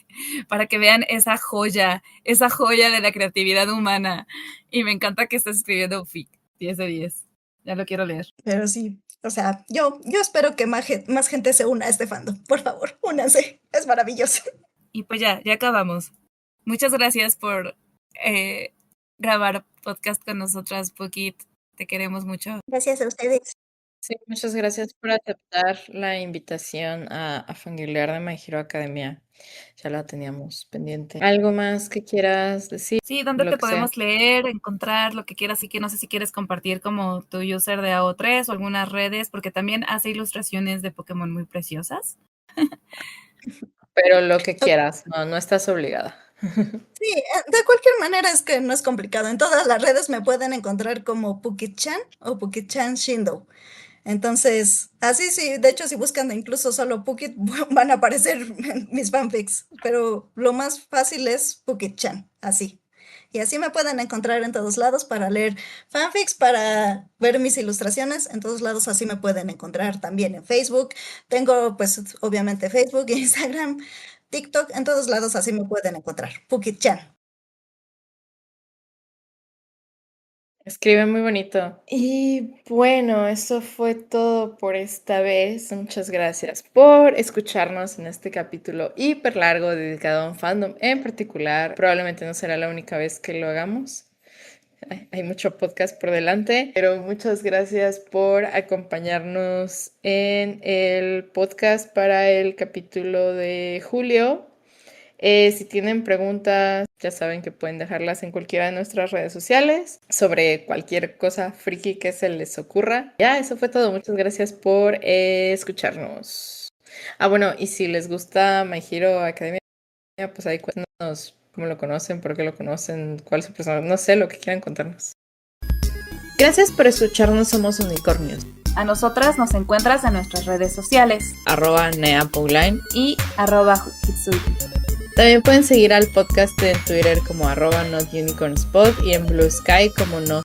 vean esa joya de la creatividad humana. Y me encanta que estés escribiendo fic, 10 de 10. Ya lo quiero leer. Pero sí, o sea, yo espero que más gente se una a este fandom. Por favor, únanse. Es maravilloso. Y pues ya acabamos. Muchas gracias por grabar podcast con nosotras, Pokit. Te queremos mucho. Gracias a ustedes. Sí, muchas gracias por aceptar la invitación a fangirlear de My Hero Academia. Ya la teníamos pendiente. ¿Algo más que quieras decir? Sí, ¿dónde Lo te que sea. podemos leer, encontrar, lo que quieras? Así que no sé si quieres compartir como tu user de AO3 o algunas redes, porque también hace ilustraciones de Pokémon muy preciosas. Pero lo que quieras, no estás obligada. Sí, de cualquier manera es que no es complicado. En todas las redes me pueden encontrar como Pukit-chan o Pukit-chan Shindo. Entonces, así sí, de hecho, si buscan incluso solo Pukit, van a aparecer mis fanfics, pero lo más fácil es Pukit-chan, así. Y así me pueden encontrar en todos lados para leer fanfics, para ver mis ilustraciones, en todos lados así me pueden encontrar también en Facebook. Tengo, pues, obviamente Facebook, Instagram, TikTok, en todos lados así me pueden encontrar. Pukit-chan. Escribe muy bonito. Y bueno, eso fue todo por esta vez. Muchas gracias por escucharnos en este capítulo hiper largo dedicado a un fandom en particular. Probablemente no será la única vez que lo hagamos. Hay mucho podcast por delante, pero muchas gracias por acompañarnos en el podcast para el capítulo de julio. Si tienen preguntas, ya saben que pueden dejarlas en cualquiera de nuestras redes sociales sobre cualquier cosa friki que se les ocurra. Ya, eso fue todo. Muchas gracias por escucharnos. Bueno, y si les gusta My Hero Academia, pues ahí cuéntanos cómo lo conocen, por qué lo conocen, cuál es su personaje, no sé, lo que quieran contarnos. Gracias por escucharnos, somos unicornios. A nosotras nos encuentras en nuestras redes sociales @neapauline y @Hitsui. También pueden seguir al podcast en Twitter como @NotUnicornSpot y en Blue Sky como No